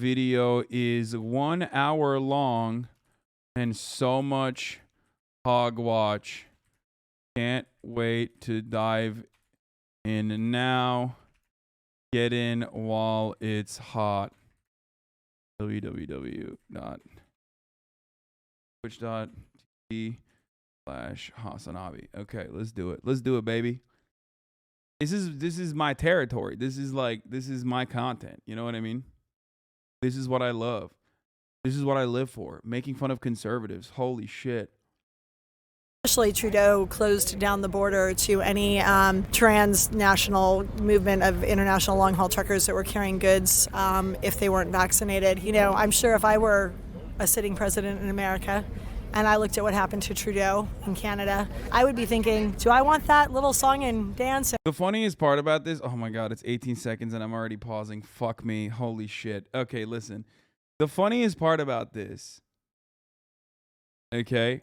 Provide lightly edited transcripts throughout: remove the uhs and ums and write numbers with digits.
video is 1 hour long and so much hogwatch. Can't wait to dive in now. Get in while it's hot. www.twitch.tv/HasanAbi. Okay, let's do it. Let's do it, baby. This is my territory. This is my content. You know what I mean? This is what I love. This is what I live for. Making fun of conservatives. Holy shit. Especially Trudeau closed down the border to any transnational movement of international long-haul truckers that were carrying goods if they weren't vaccinated. You know, I'm sure if I were a sitting president in America and I looked at what happened to Trudeau in Canada, I would be thinking, do I want that little song and dance? The funniest part about this, oh my God, it's 18 seconds and I'm already pausing. Fuck me. Holy shit. Okay, listen. The funniest part about this, okay,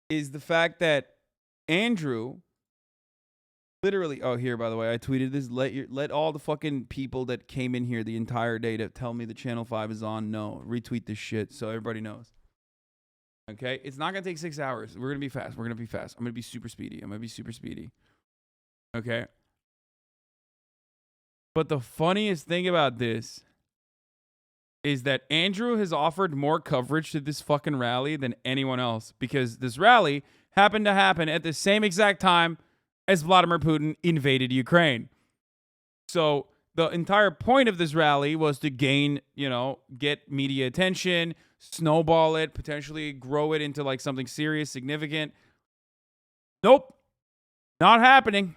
is the fact that Andrew literally, oh, here, by the way, I tweeted this. Let all the fucking people that came in here the entire day to tell me the Channel 5 is on know. Retweet this shit so everybody knows. Okay? It's not going to take 6 hours. We're going to be fast. We're going to be fast. I'm going to be super speedy. Okay? But the funniest thing about this is that Andrew has offered more coverage to this fucking rally than anyone else, because this rally happened to happen at the same exact time as Vladimir Putin invaded Ukraine. So the entire point of this rally was to gain, get media attention, snowball it, potentially grow it into like something serious, significant. Nope. Not happening,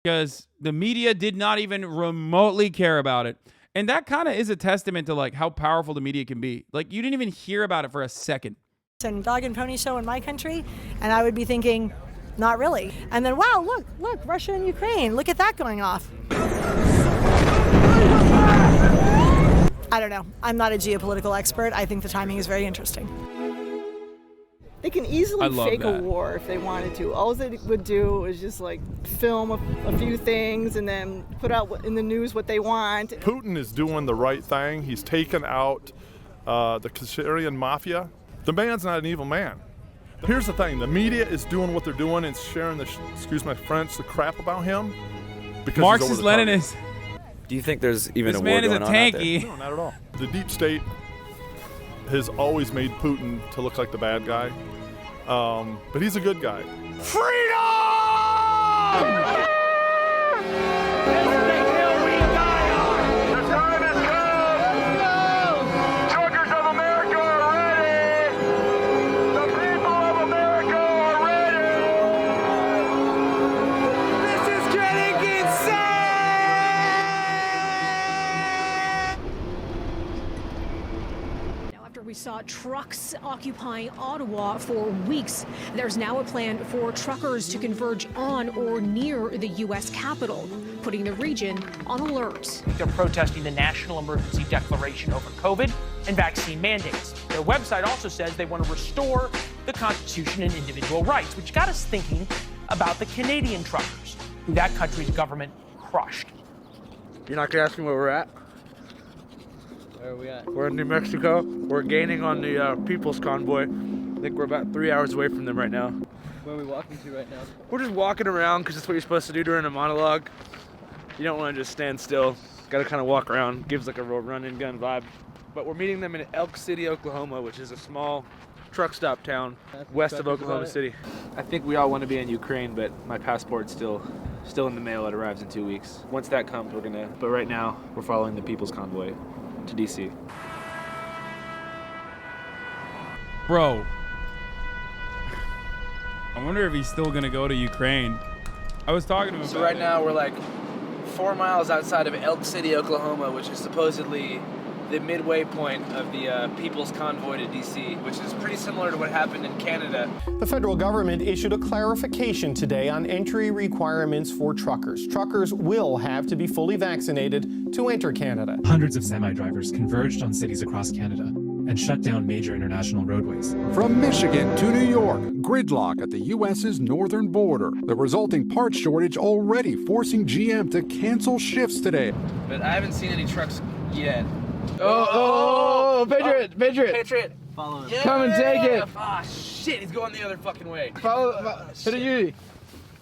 because the media did not even remotely care about it. And that kind of is a testament to like how powerful the media can be. Like, you didn't even hear about it for a second. And dog and pony show in my country, and I would be thinking, not really. And then, wow, look, Russia and Ukraine, look at that going off. I don't know. I'm not a geopolitical expert. I think the timing is very interesting. They can easily fake a war if they wanted to. All they would do is just like film a few things and then put out in the news what they want. Putin is doing the right thing. He's taken out the Syrian mafia. The man's not an evil man. Here's the thing. The media is doing what they're doing and sharing the, excuse my French, the crap about him. Because Marxist-Leninist. Do you think there's even this a war going on out there? This man is a tanky. No, not at all. The deep state has always made Putin to look like the bad guy. But he's a good guy. Freedom! We saw trucks occupying Ottawa for weeks. There's now a plan for truckers to converge on or near the U.S. Capitol, putting the region on alert. They're protesting the national emergency declaration over COVID and vaccine mandates. Their website also says they want to restore the Constitution and individual rights, which got us thinking about the Canadian truckers, who that country's government crushed. You're not going to ask me where we're at? Where are we at? We're in New Mexico. We're gaining on the People's Convoy. I think we're about 3 hours away from them right now. Where are we walking to right now? We're just walking around because that's what you're supposed to do during a monologue. You don't want to just stand still. Got to kind of walk around. Gives like a real run-and-gun vibe. But we're meeting them in Elk City, Oklahoma, which is a small truck stop town west of Oklahoma City. I think we all want to be in Ukraine, but my passport's still in the mail. It arrives in 2 weeks. Once that comes, we're gonna. But right now, we're following the People's Convoy to DC. Bro, I wonder if he's still gonna go to Ukraine. I was talking to him So about right it. now we're like 4 miles outside of Elk City, Oklahoma, which is supposedly the midway point of the People's Convoy to DC, which is pretty similar to what happened in Canada. The federal government issued a clarification today on entry requirements for truckers. Truckers will have to be fully vaccinated to enter Canada. Hundreds of semi-drivers converged on cities across Canada and shut down major international roadways. From Michigan to New York, gridlock at the U.S.'s northern border. The resulting parts shortage already forcing GM to cancel shifts today. But I haven't seen any trucks yet. Oh, Patriot. Follow him. Yeah. Come and take it. Ah, shit, he's going the other fucking way. Follow.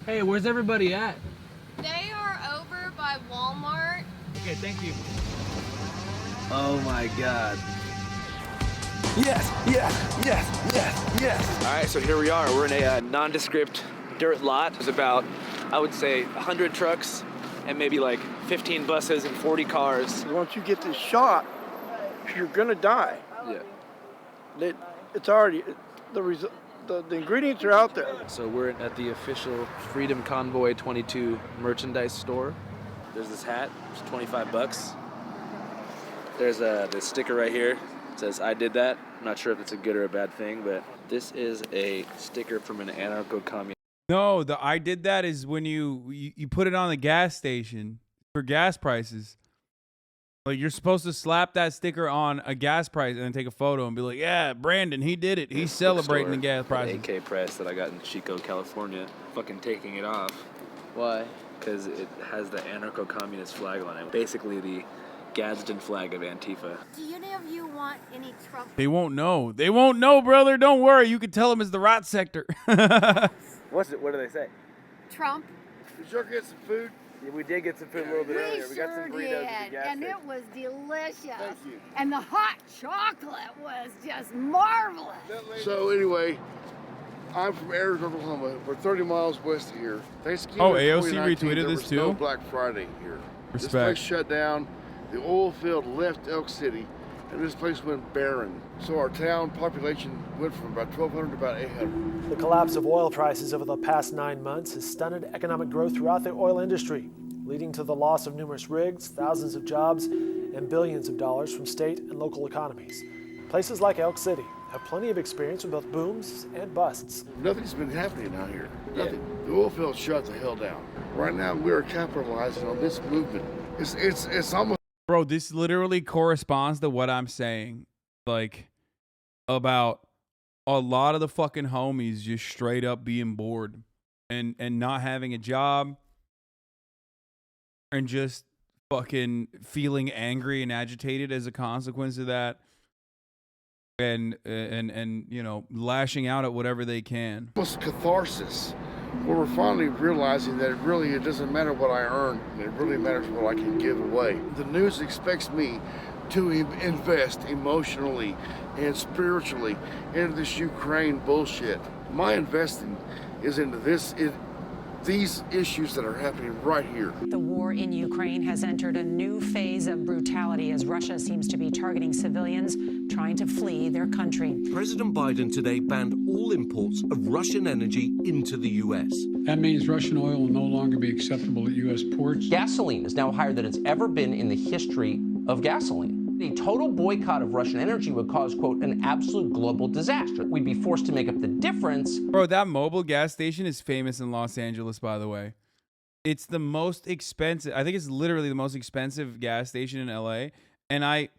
Hey, where's everybody at? They are over by Walmart. Okay, thank you. Oh my God. Yes. All right, so here we are. We're in a nondescript dirt lot. There's about, I would say, 100 trucks and maybe like 15 buses and 40 cars. Once you get this shot, you're gonna die. Yeah. It's already, the ingredients are out there. So we're at the official Freedom Convoy 22 merchandise store. There's this hat, it's 25 bucks. There's this sticker right here. It says, I did that. I'm not sure if it's a good or a bad thing, but this is a sticker from an anarcho-communist. No, the I did that is when you put it on the gas station for gas prices. Like, you're supposed to slap that sticker on a gas price and then take a photo and be like, yeah, Brandon, he did it. He's celebrating the gas prices. An AK press that I got in Chico, California. Fucking taking it off. Why? Because it has the anarcho-communist flag on it. Basically the Gadsden flag of Antifa. Do any of you want any trouble? They won't know. They won't know, brother. Don't worry. You can tell them it's the rot sector. What do they say? Trump? Did you get some food? Yeah, we did get some food a little bit earlier. We got some burritos at the gas and station. it was delicious. Thank you. And the hot chocolate was just marvelous. So anyway, I'm from Arizona, Oklahoma. We're 30 miles west of here. Thanksgiving. Oh, AOC 2019, retweeted there this was too? no Black Friday here. This Respect. place shut down. The oil field left Elk City, and this place went barren. So our town population went from about 1,200 to about 800. The collapse of oil prices over the past 9 months has stunted economic growth throughout the oil industry, leading to the loss of numerous rigs, thousands of jobs, and billions of dollars from state and local economies. Places like Elk City have plenty of experience with both booms and busts. Nothing's been happening out here. Nothing. The oil field shut the hell down. Right now, we are capitalizing on this movement. It's almost. Bro, this literally corresponds to what I'm saying. Like, about a lot of the fucking homies just straight up being bored and not having a job and just fucking feeling angry and agitated as a consequence of that. And you know, lashing out at whatever they can. Almost catharsis, where we're finally realizing that it doesn't matter what I earn, it really matters what I can give away. The news expects me to invest emotionally and spiritually into this Ukraine bullshit. My investing is into these issues that are happening right here. The war in Ukraine has entered a new phase of brutality as Russia seems to be targeting civilians trying to flee their country. President Biden today banned all imports of Russian energy into the U.S. That means Russian oil will no longer be acceptable at U.S. ports. Gasoline is now higher than it's ever been in the history of gasoline. A total boycott of Russian energy would cause, quote, an absolute global disaster. We'd be forced to make up the difference. Bro, that mobile gas station is famous in Los Angeles, by the way. It's the most expensive. I think it's literally the most expensive gas station in LA. And I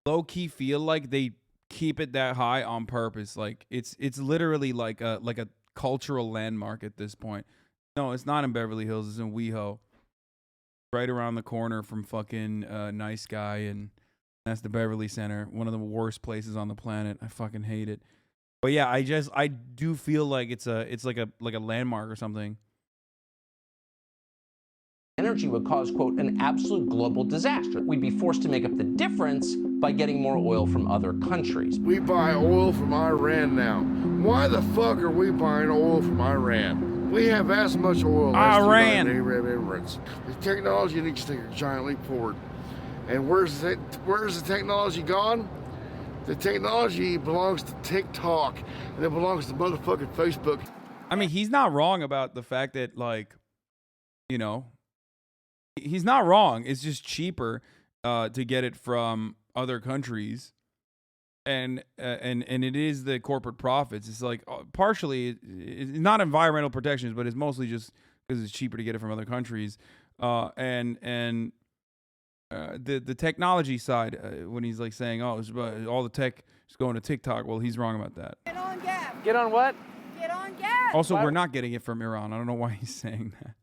low-key feel like they keep it that high on purpose. Like, it's literally like a cultural landmark at this point. No, it's not in Beverly Hills. It's in WeHo. Right around the corner from fucking Nice Guy, and that's the Beverly Center, one of the worst places on the planet. I fucking hate it. But yeah, I do feel like it's like a landmark or something. Energy would cause, quote, an absolute global disaster. We'd be forced to make up the difference by getting more oil from other countries. We buy oil from Iran now. Why the fuck are we buying oil from Iran? We have as much oil as the United Arab Emirates. The technology needs to take a giant leap forward. And where's the technology gone? The technology belongs to TikTok, and it belongs to motherfucking Facebook. I mean, he's not wrong about the fact that, like, you know, he's not wrong. It's just cheaper to get it from other countries, and it is the corporate profits. It's like partially it's not environmental protections, but it's mostly just because it's cheaper to get it from other countries, the technology side, when he's like saying, oh, all the tech is going to TikTok. Well, he's wrong about that. Get on Gap. Get on what? Get on Gap. Also, we're not getting it from Iran. I don't know why he's saying that.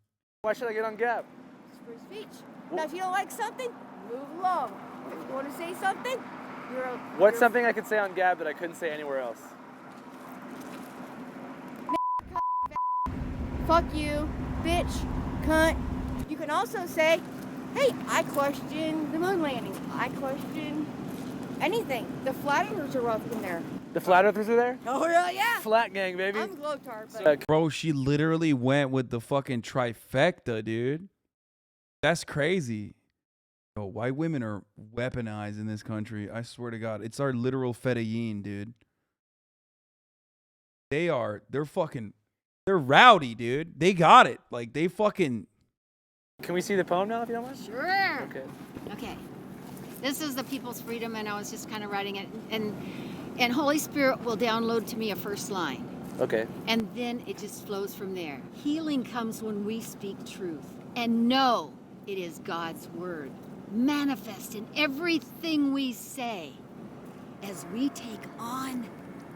Why should I get on Gap? It's free speech. Now, if you don't like something, move along. You want to say something? What's something I could say on Gab that I couldn't say anywhere else? Fuck you, bitch, cunt. You can also say, hey, I question the moon landing. I question anything. The flat earthers are welcome there. The flat earthers are there? Oh, yeah. Flat gang, baby. I'm Glowtard, but... Bro, she literally went with the fucking trifecta, dude. That's crazy. Yo, white women are weaponized in this country. I swear to God. It's our literal fetayeen, dude. They're rowdy, dude. They got it. Like, they fucking... Can we see the poem now, if you don't mind? Sure. Okay. Okay. This is the people's freedom, and I was just kind of writing it. And Holy Spirit will download to me a first line. Okay. And then it just flows from there. Healing comes when we speak truth and know it is God's word. Manifest in everything we say as we take on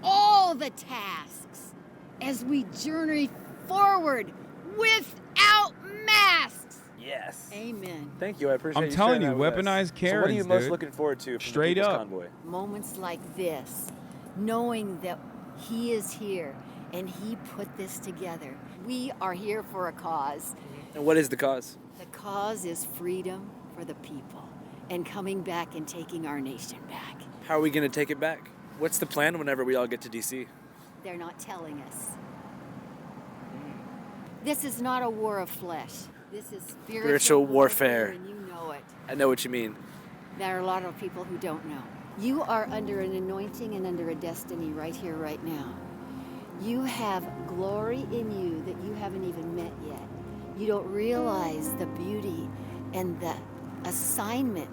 all the tasks, as we journey forward without masks. Yes. Amen. Thank you. I appreciate I'm you telling sharing you, that with us. weaponized Karens, So what are you most dude. looking forward to from Straight the People's up. Convoy? Moments like this, knowing that He is here and He put this together. We are here for a cause. And what is the cause? The cause is freedom for the people and coming back and taking our nation back. How are we going to take it back? What's the plan whenever we all get to D.C.? They're not telling us. This is not a war of flesh. This is Spiritual warfare. And you know it. I know what you mean. There are a lot of people who don't know. You are under an anointing and under a destiny right here, right now. You have glory in you that you haven't even met yet. You don't realize the beauty and the assignment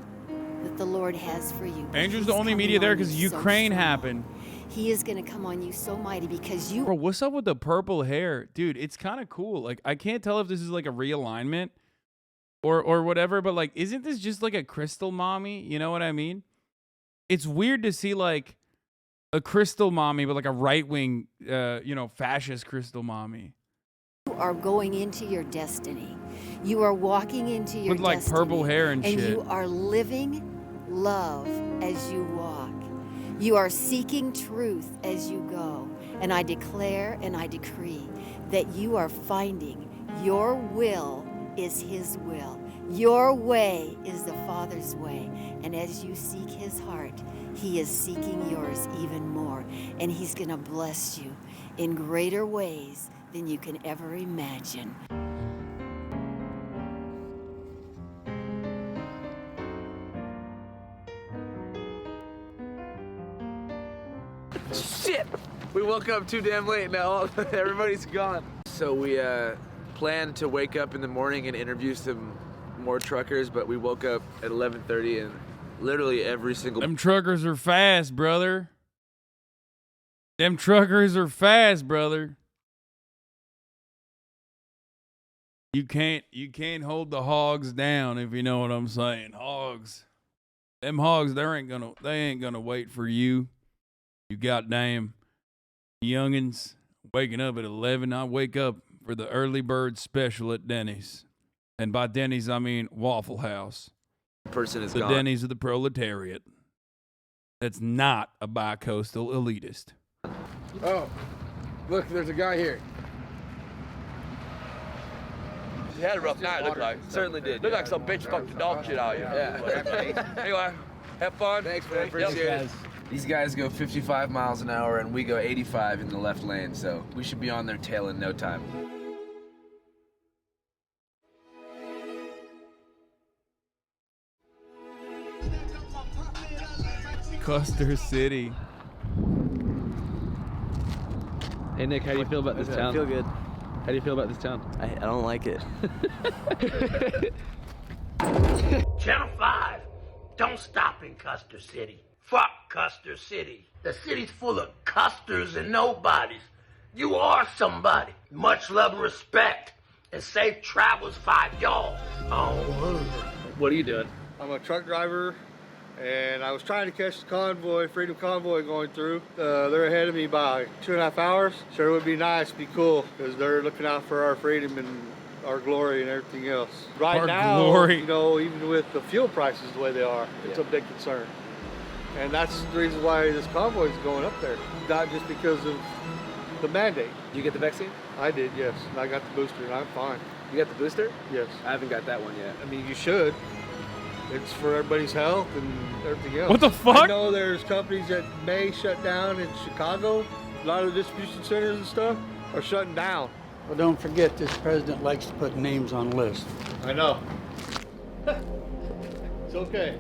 that the Lord has for you. Andrew's He's the only coming media there on because you so Ukraine strong. happened. He is going to come on you so mighty because you... Bro, what's up with the purple hair? Dude, it's kind of cool. Like, I can't tell if this is like a realignment or whatever, but like, isn't this just like a crystal mommy? You know what I mean? It's weird to see like a crystal mommy, but like a right-wing, fascist crystal mommy. You are going into your destiny. You are walking into your With like destiny, purple hair and shit. you are living love as you walk. You are seeking truth as you go. And I declare and I decree that you are finding your will is His will. Your way is the Father's way. And as you seek His heart, He is seeking yours even more. And He's going to bless you in greater ways than you can ever imagine. Shit! We woke up too damn late now. Everybody's gone. So we planned to wake up in the morning and interview some more truckers, but we woke up at 11:30 and literally every single... Them truckers are fast, brother. Them truckers are fast, brother. You can't hold the hogs down, if you know what I'm saying. Hogs. Them hogs, they ain't gonna wait for you. You goddamn youngins waking up at 11. I wake up for the early bird special at Denny's. And by Denny's, I mean Waffle House. Person is the gone. Denny's of the proletariat. That's not a bi-coastal elitist. Oh, look, there's a guy here. He had a rough night, looked like. Certainly did. Looked like some bitch fucked the dog shit out of you. Yeah. Anyway, have fun. Thanks, man. Appreciate it. These guys go 55 miles an hour and we go 85 in the left lane, so we should be on their tail in no time. Custer City. Hey, Nick, how do you feel about this town? I feel good. How do you feel about this town? I don't like it. Channel 5, don't stop in Custer City. Fuck Custer City. The city's full of custers and nobodies. You are somebody. Much love and respect. And safe travels, 5 y'all. Oh. What are you doing? I'm a truck driver, and I was trying to catch the convoy, Freedom Convoy going through. They're ahead of me by 2.5 hours. Sure would be nice, be cool, because they're looking out for our freedom and our glory and everything else. Right Our now, glory. you know, even with the fuel prices the way they are, it's a big concern. And that's the reason why this convoy is going up there, not just because of the mandate. Did you get the vaccine? I did, yes. And I got the booster, and I'm fine. You got the booster? Yes. I haven't got that one yet. I mean, you should. It's for everybody's health and everything else. What the fuck? I know there's companies that may shut down in Chicago. A lot of the distribution centers and stuff are shutting down. Well, don't forget, this president likes to put names on lists. I know. It's okay.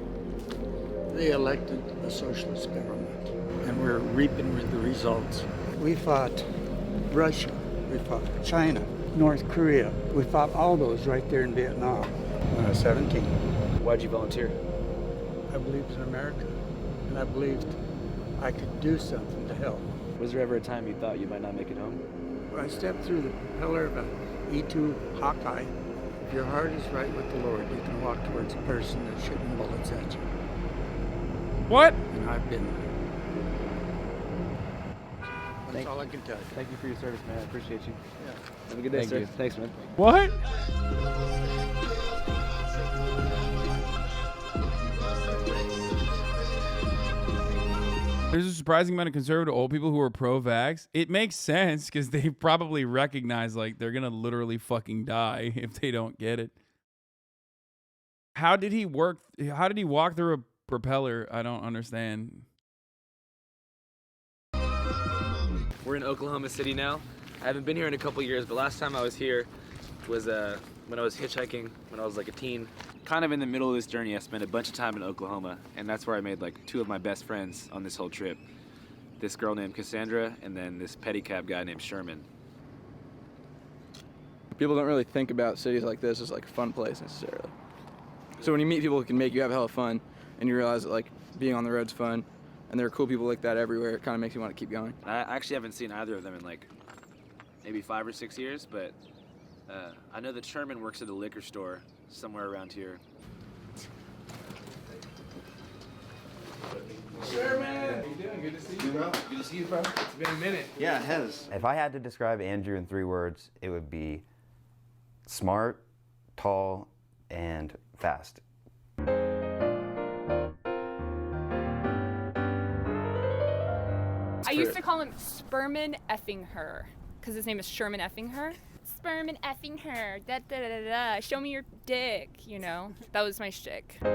They elected a socialist government, and we're reaping the results. We fought Russia, we fought China, North Korea. We fought all those right there in Vietnam when I was 17. Why'd you volunteer? I believed in America, and I believed I could do something to help. Was there ever a time you thought you might not make it home? When I stepped through the propeller of an E-2 Hawkeye, if your heart is right with the Lord, you can walk towards a person that's shooting bullets at you. What? And I've been there. That's all I can tell you. Thank you for your service, man. I appreciate you. Yeah. Have a good day, Thank sir. you. Thanks, man. What? There's a surprising amount of conservative old people who are pro-vax. It makes sense because they probably recognize like they're gonna literally fucking die if they don't get it. How did he work? How did he walk through a propeller? I don't understand. We're in Oklahoma City now. I haven't been here in a couple years, but last time I was here was when I was hitchhiking when I was like a teen. Kind of in the middle of this journey, I spent a bunch of time in Oklahoma, and that's where I made like 2 of my best friends on this whole trip. This girl named Cassandra, and then this pedicab guy named Sherman. People don't really think about cities like this as like a fun place necessarily. So when you meet people who can make you have hella fun, and you realize that like being on the road's fun, and there are cool people like that everywhere, it kind of makes you want to keep going. I actually haven't seen either of them in like maybe 5 or 6 years, but I know that Sherman works at a liquor store somewhere around here. Sherman! How you doing? Good to see you, bro. Good to see you, bro. It's been a minute. Yeah, it has. If I had to describe Andrew in 3 words, it would be smart, tall, and fast. I used to call him Sperman effing her, because his name is Sherman effing her. Sperman effing her, da da da da. Show me your dick, you know? That was my shtick. I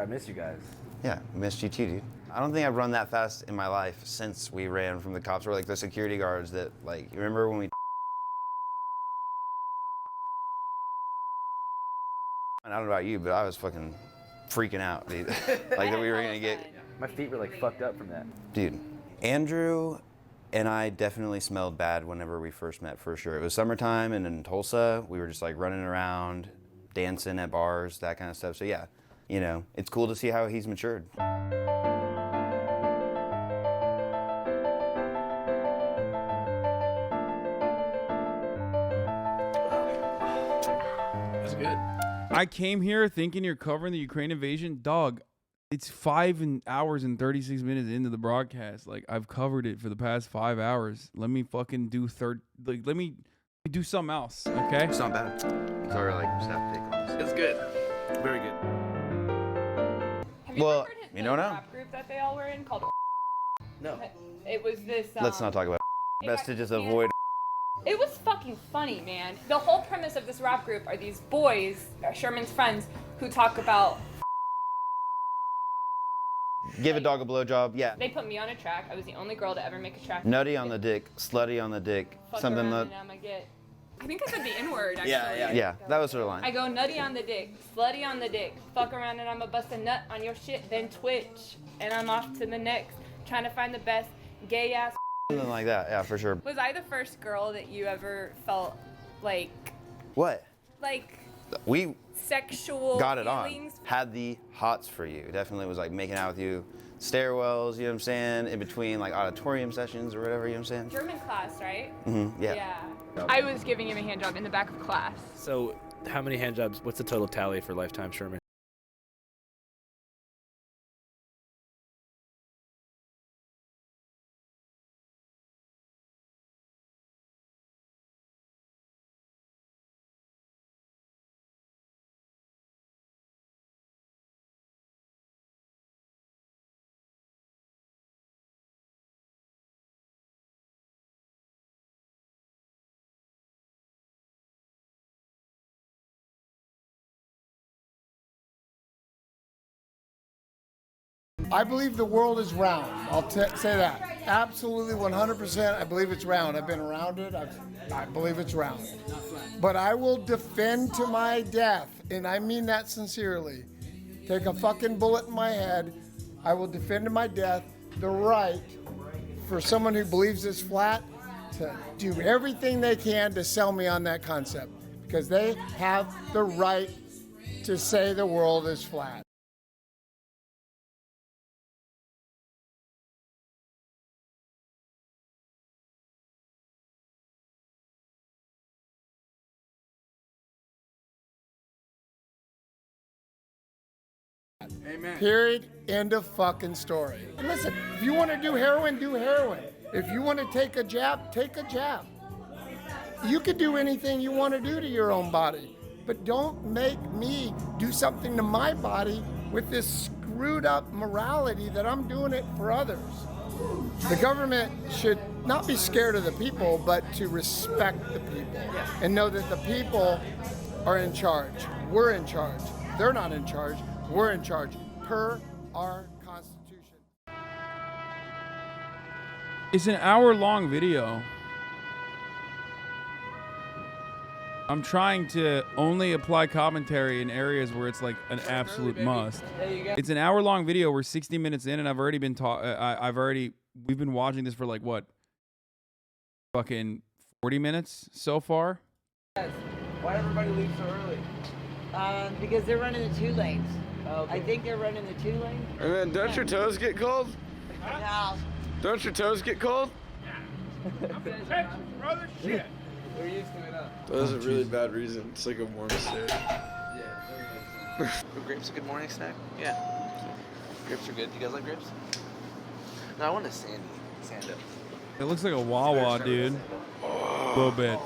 miss you guys. Yeah, missed you too, dude. I don't think I've run that fast in my life since we ran from the cops or like the security guards that like, you remember when we I don't know about you, but I was fucking freaking out, dude. Like that we were gonna get. My feet were like fucked up from that. Dude, Andrew and I definitely smelled bad whenever we first met, for sure. It was summertime and in Tulsa, we were just like running around, dancing at bars, that kind of stuff. So yeah, you know, it's cool to see how he's matured. That's good. I came here thinking you're covering the Ukraine invasion. Dog, it's 5 hours and 36 minutes into the broadcast. Like, I've covered it for the past 5 hours. Let me fucking do let me do something else, okay? It's not bad. It's our like septic. It's good. Very good. Have you Well, ever heard his you know now? rap group that they all were in called? No. It was this. Let's not talk about it. Best to just avoid. It was fucking funny, man. The whole premise of this rap group are these boys, Sherman's friends, who talk about. Give a dog a blowjob, yeah. They put me on a track. I was the only girl to ever make a track. Nutty on the dick, slutty on the dick, Fuck something around that. and I'ma get. I think I said the N-word, actually. Yeah, that was her line. I go nutty on the dick, slutty on the dick, fuck around and I'ma bust a nut on your shit, then twitch. And I'm off to the next, trying to find the best gay ass. Something like that, yeah, for sure. Was I the first girl that you ever felt like What? We sexual got it feelings? on. Had the hots for you. Definitely was like making out with you. Stairwells, you know what I'm saying? In between like auditorium sessions or whatever, you know what I'm saying? German class, right? Yeah. I was giving him a hand job in the back of class. So, how many hand jobs? What's the total tally for lifetime, Sherman? I believe the world is round. I'll say that. Absolutely 100%. I believe it's round. I've been around it. I believe it's round. But I will defend to my death, and I mean that sincerely. Take a fucking bullet in my head. I will defend to my death the right for someone who believes it's flat to do everything they can to sell me on that concept, because they have the right to say the world is flat. Amen. Period. End of fucking story. And listen, if you want to do heroin, do heroin. If you want to take a jab, take a jab. You can do anything you want to do to your own body, but don't make me do something to my body with this screwed up morality that I'm doing it for others. The government should not be scared of the people, but to respect the people and know that the people are in charge. We're in charge. They're not in charge. We're in charge per our Constitution. It's an hour-long video. I'm trying to only apply commentary in areas where it's like an absolute must. It's an hour-long video. We're 60 minutes in, and I've already been we've been watching this for like what? Fucking 40 minutes so far. Why everybody leave so early? Because they're running the 2 lanes. Oh, okay. I think they're running the 2 lanes. And then don't your toes get cold? No. Don't your toes get cold? Brother, shit. They're used to it up. That was a really bad reason. It's like a warm state. Yeah. Are grapes a good morning snack? Yeah. Grapes are good. You guys like grapes? No, I want a sando. It looks like a Wawa, dude. A little bit.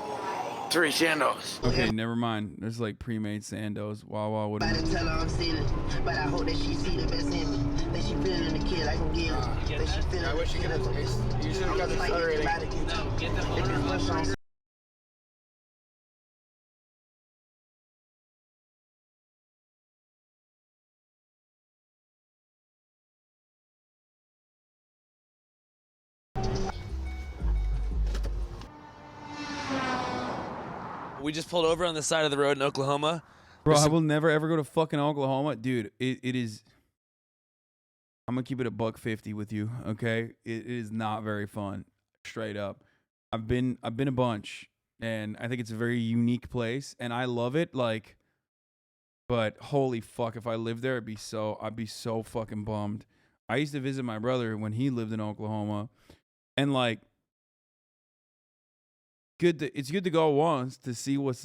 3 sandos. Okay, never mind. There's like pre-made sandos. Wawa wouldn't. Tell her I'm stealing, but I hope that she see the best in me. That she feeling in the kid like I'm getting. That she feeling. I wish you could have. You should have got the stutter rating. We just pulled over on the side of the road in Oklahoma. Bro, I will never ever go to fucking Oklahoma, dude. It is. I'm gonna keep it $150 with you, okay? It is not very fun, straight up. I've been a bunch, and I think it's a very unique place, and I love it. Like, but holy fuck, if I lived there, I'd be so fucking bummed. I used to visit my brother when he lived in Oklahoma, and like, it's good to go once to see what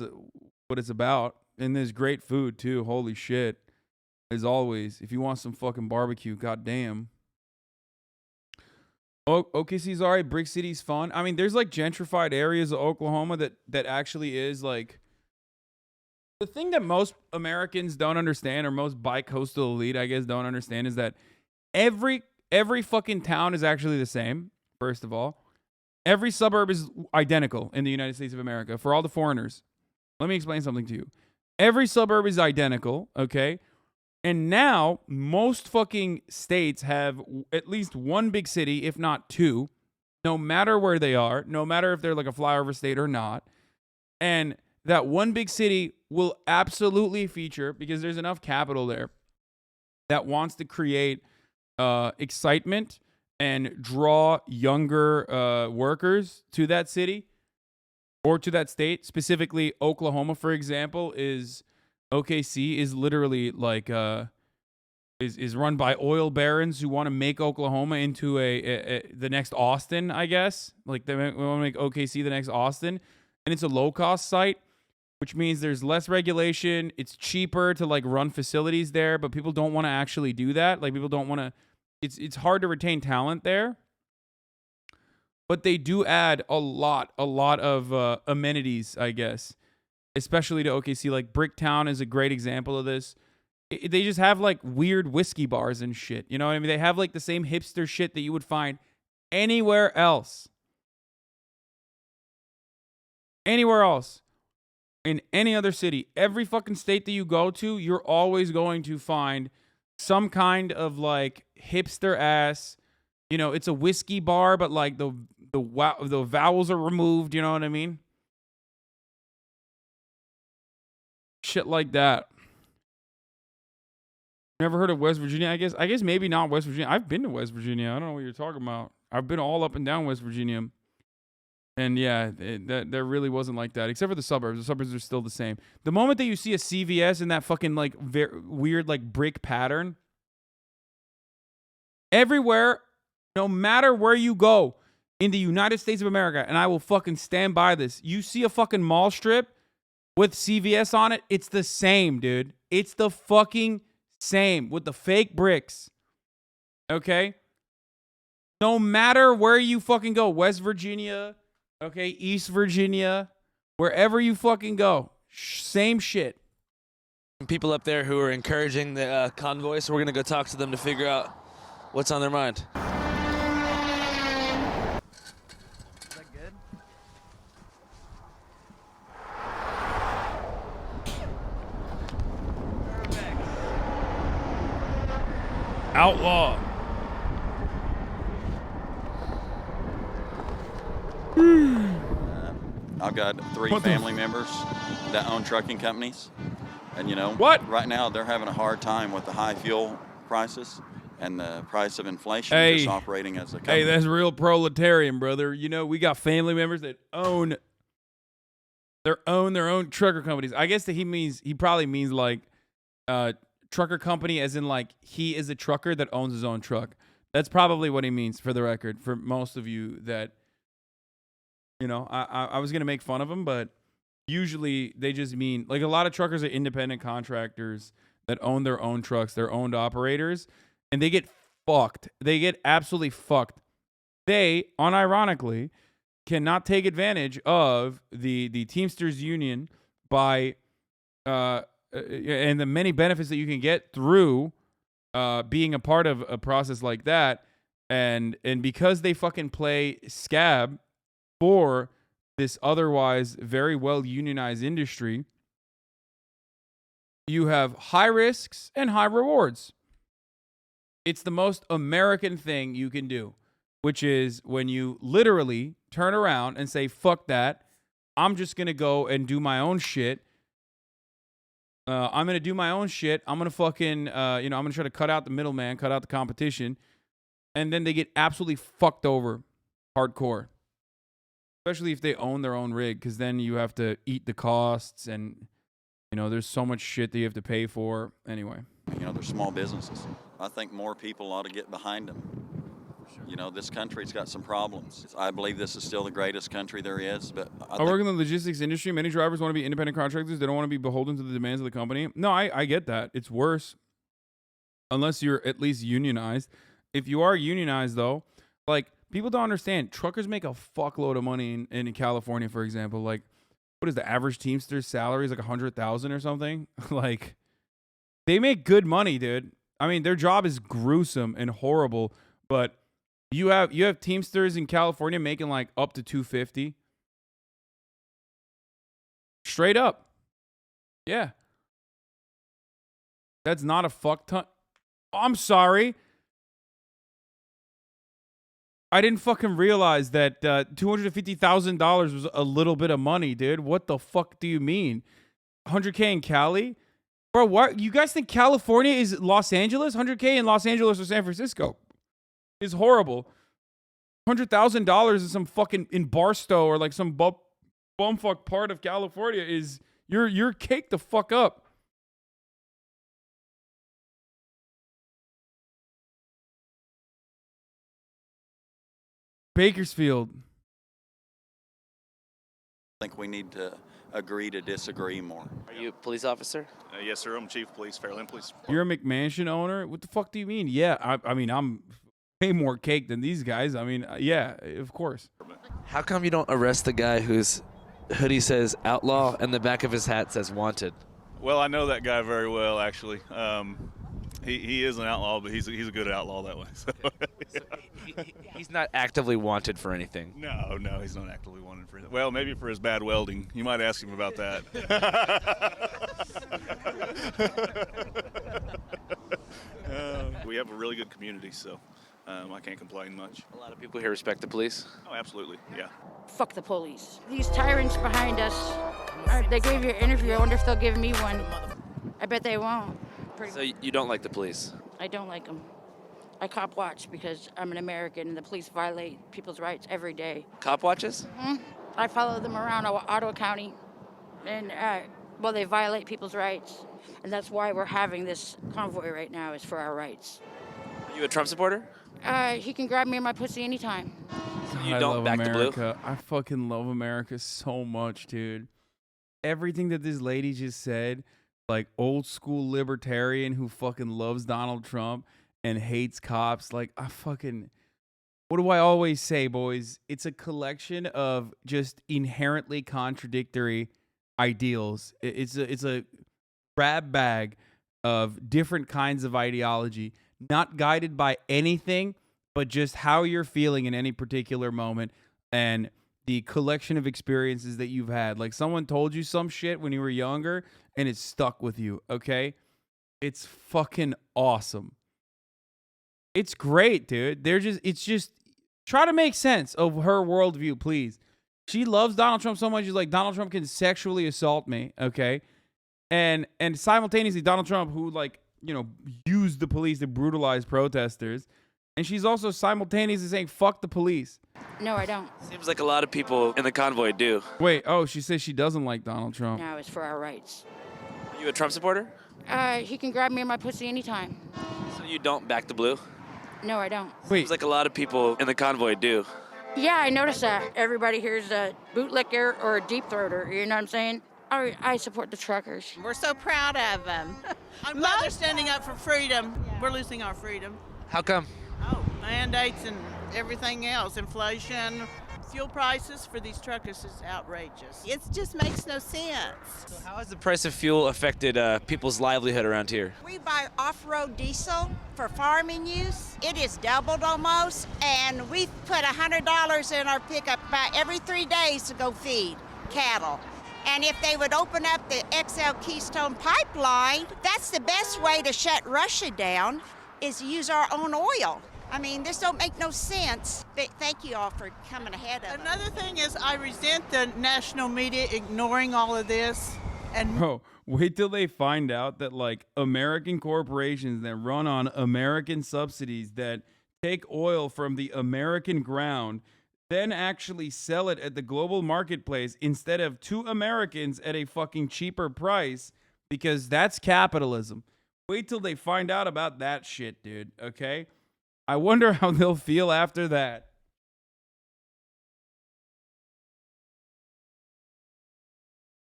it's about. And there's great food too. Holy shit. As always, if you want some fucking barbecue, goddamn. OKC's alright. Brick City's fun. I mean, there's like gentrified areas of Oklahoma that actually is like the thing that most Americans don't understand, or most bi-coastal elite, I guess, don't understand, is that every fucking town is actually the same. First of all, every suburb is identical in the United States of America for all the foreigners. Let me explain something to you. Every suburb is identical, okay? And now, most fucking states have at least one big city, if not 2, no matter where they are, no matter if they're like a flyover state or not. And that one big city will absolutely feature, because there's enough capital there that wants to create excitement and draw younger workers to that city or to that state. Specifically, Oklahoma, for example, OKC is literally like is run by oil barons who want to make Oklahoma into the next Austin, I guess. Like they want to make OKC the next Austin, and it's a low cost site, which means there's less regulation. It's cheaper to like run facilities there, but people don't want to actually do that. Like people don't want to. It's hard to retain talent there. But they do add a lot of amenities, I guess, especially to OKC. Like Bricktown is a great example of this. They just have like weird whiskey bars and shit. You know what I mean? They have like the same hipster shit that you would find anywhere else. Anywhere else. In any other city. Every fucking state that you go to, you're always going to find some kind of like hipster ass, you know, it's a whiskey bar, but like the vowels are removed, you know what I mean? Shit like that. Never heard of West Virginia, I guess. I guess maybe not West Virginia. I've been to West Virginia. I don't know what you're talking about. I've been all up and down West Virginia. And yeah, that really wasn't like that, except for the suburbs. The suburbs are still the same. The moment that you see a CVS in that fucking like weird like brick pattern, everywhere, no matter where you go in the United States of America, and I will fucking stand by this, you see a fucking mall strip with CVS on it, it's the same, dude. It's the fucking same with the fake bricks. Okay? No matter where you fucking go, West Virginia, okay, East Virginia, wherever you fucking go, same shit. People up there who are encouraging the convoy, so we're going to go talk to them to figure out what's on their mind. Is that good? Outlaw. I've got 3 family members that own trucking companies. And you know, right now they're having a hard time with the high fuel prices and the price of inflation just operating as a company. Hey, that's real proletarian, brother. You know, we got family members that own their own trucker companies. I guess that he probably means like trucker company as in like he is a trucker that owns his own truck. That's probably what he means, for the record, for most of you that, you know, I was going to make fun of him, but usually they just mean, like, a lot of truckers are independent contractors that own their own trucks, their owned operators, and they get fucked. They get absolutely fucked. They, unironically, cannot take advantage of the Teamsters Union by and the many benefits that you can get through being a part of a process like that. And because they fucking play scab for this otherwise very well unionized industry, you have high risks and high rewards. It's the most American thing you can do, which is when you literally turn around and say, fuck that, I'm just going to go and do my own shit. I'm going to do my own shit. I'm going to fucking, I'm going to try to cut out the middleman, cut out the competition. And then they get absolutely fucked over hardcore. Especially if they own their own rig, because then you have to eat the costs and, you know, there's so much shit that you have to pay for. Anyway. You know, they're small businesses. I think more people ought to get behind them. You know, this country's got some problems. I believe this is still the greatest country there is, but I work in the logistics industry. Many drivers want to be independent contractors. They don't want to be beholden to the demands of the company. No, I get that. It's worse. Unless you're at least unionized. If you are unionized, though, like, people don't understand. Truckers make a fuckload of money in California, for example. Like, what is the average Teamster's salary? Is like $100,000 or something? Like, they make good money, dude. I mean, their job is gruesome and horrible, but you have Teamsters in California making like up to $250. Straight up. Yeah. That's not a fuck ton. Oh, I'm sorry. I didn't fucking realize that $250,000 was a little bit of money, dude. What the fuck do you mean? 100K in Cali? Bro, what? You guys think California is Los Angeles? 100K in Los Angeles or San Francisco is horrible. $100,000 in some fucking, in Barstow or like some bumfuck part of California is, you're caked the fuck up. Bakersfield. I think we need to agree to disagree more. Are you a police officer? Yes, sir. I'm chief of police, Fairland Police Department. You're a McMansion owner? What the fuck do you mean? Yeah, I mean, I'm way more cake than these guys. I mean, yeah, of course. How come you don't arrest the guy whose hoodie says outlaw and the back of his hat says wanted? Well, I know that guy very well, actually. He is an outlaw, but he's a good outlaw that way. So, so he's not actively wanted for anything. No, he's not actively wanted for anything. Well, maybe for his bad welding. You might ask him about that. have a really good community, so I can't complain much. A lot of people here respect the police. Oh, absolutely, yeah. Fuck the police. These tyrants behind us, they gave you an interview. I wonder if they'll give me one. I bet they won't. So you don't like the police? I don't like them. I cop watch because I'm an American and the police violate people's rights every day. Cop watches? I follow them around Ottawa County and, well, they violate people's rights. And that's why we're having this convoy right now, is for our rights. Are you a Trump supporter? He can grab me in my pussy anytime. You I don't love back the blue? America. I fucking love America so much, dude. Everything that this lady just said, like old school libertarian who fucking loves Donald Trump and hates cops. Like, what do I always say, boys? It's a collection of just inherently contradictory ideals. It's a grab bag of different kinds of ideology, not guided by anything but just how you're feeling in any particular moment and the collection of experiences that you've had. Like, someone told you some shit when you were younger and it stuck with you, okay? It's fucking awesome. It's great, dude. It's just try to make sense of her worldview, please. She loves Donald Trump so much. She's like, Donald Trump can sexually assault me, okay? And simultaneously, Donald Trump, who, like, you know, used the police to brutalize protesters. And she's also simultaneously saying, fuck the police. No, I don't. Seems like a lot of people in the convoy do. Wait, she says she doesn't like Donald Trump. No, it's for our rights. Are you a Trump supporter? He can grab me in my pussy anytime. So you don't back the blue? No, I don't. Seems like a lot of people in the convoy do. Yeah, I noticed that. Everybody here's a bootlicker or a deep throater. You know what I'm saying? I support the truckers. We're so proud of them. I'm glad they're standing up for freedom. We're losing our freedom. How come? Mandates and everything else, inflation, fuel prices for these truckers is outrageous. It just makes no sense. So how has the price of fuel affected people's livelihood around here? We buy off-road diesel for farming use. It is doubled almost, and we put $100 in our pickup about every 3 days to go feed cattle. And if they would open up the XL Keystone pipeline, that's the best way to shut Russia down, is to use our own oil. I mean, this don't make no sense. Thank you all for coming ahead of Another thing is I resent the national media ignoring all of this. And Bro, wait till they find out that, like, American corporations that run on American subsidies that take oil from the American ground, then actually sell it at the global marketplace instead of to Americans at a fucking cheaper price, because that's capitalism. Wait till they find out about that shit, dude, okay? I wonder how they'll feel after that.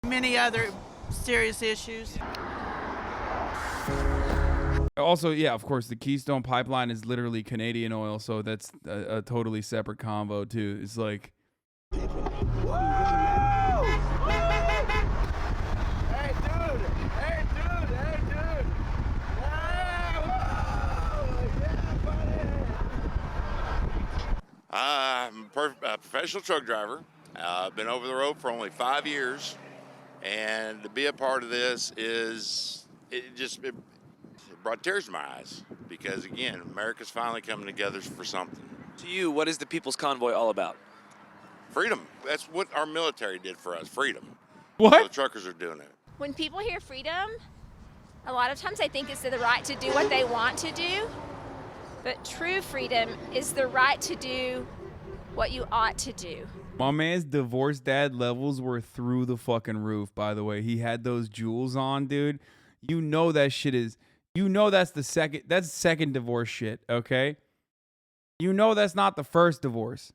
many other serious issues. Also, yeah, of course, the Keystone Pipeline is literally Canadian oil, so that's a totally separate convo, too. It's like... I'm a professional truck driver. I've been over the road for only 5 years, and to be a part of this it brought tears to my eyes because, again, America's finally coming together for something. To you, what is the People's Convoy all about? Freedom. That's what our military did for us, freedom. What? So the truckers are doing it. When people hear freedom, a lot of times they think it's the right to do what they want to do. But true freedom is the right to do what you ought to do. My man's divorce dad levels were through the fucking roof, by the way. He had those jewels on, dude. You know that shit is... You know that's second divorce shit, okay? You know that's not the first divorce.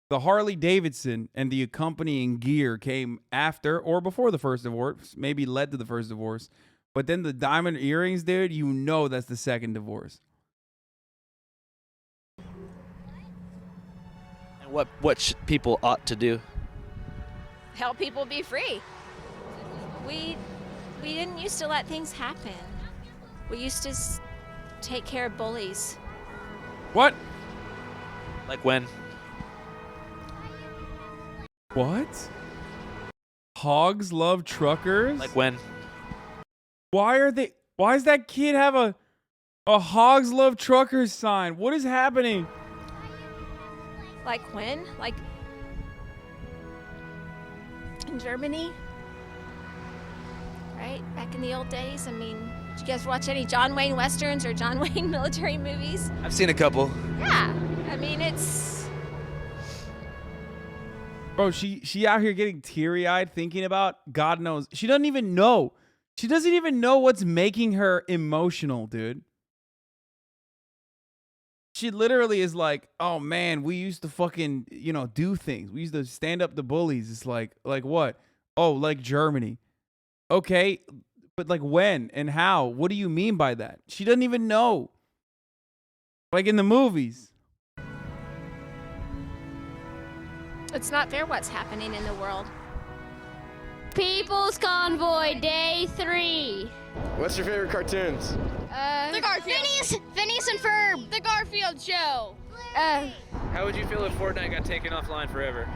The Harley Davidson and the accompanying gear came after or before the first divorce, maybe led to the first divorce. But then the diamond earrings, dude, you know that's the second divorce. And what people ought to do? Help people be free. We didn't used to let things happen. We used to take care of bullies. What? Like when? What? Hogs love truckers? Like when? Why does that kid have a A Hogs Love Truckers sign. What is happening? Like when? Like in Germany? Right? Back in the old days? I mean, did you guys watch any John Wayne Westerns or John Wayne military movies? I've seen a couple. Yeah. I mean, it's... Bro, she out here getting teary-eyed thinking about God knows. She doesn't even know. She doesn't even know what's making her emotional, dude. She literally is like, oh man, we used to fucking, do things. We used to stand up to bullies. It's like what? Oh, like Germany. Okay, but like when and how? What do you mean by that? She doesn't even know. Like in the movies. It's not fair what's happening in the world. People's Convoy, Day 3. What's your favorite cartoons? The Garfield. Phineas and Ferb. The Garfield Show. How would you feel if Fortnite got taken offline forever?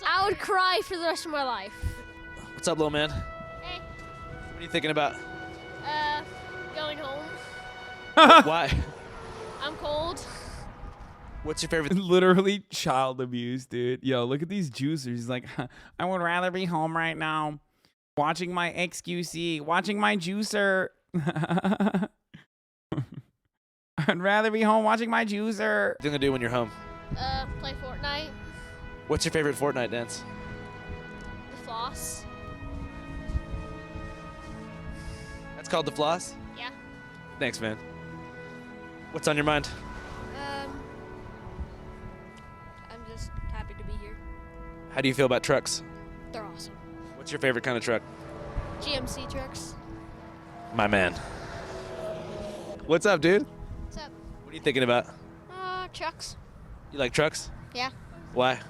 I would cry for the rest of my life. What's up, little man? Hey. What are you thinking about? Going home. Why? I'm cold. What's your favorite? Literally child abuse, dude. Yo, look at these juicers. He's like, I would rather be home right now, watching my XQC, watching my juicer. I'd rather be home watching my juicer. What are you gonna do when you're home? Play Fortnite. What's your favorite Fortnite dance? The floss. That's called the floss? Yeah. Thanks, man. What's on your mind? I'm just happy to be here. How do you feel about trucks? They're awesome. What's your favorite kind of truck? GMC trucks. My man. What's up, dude? What's up? What are you thinking about? Trucks. You like trucks? Yeah. Why?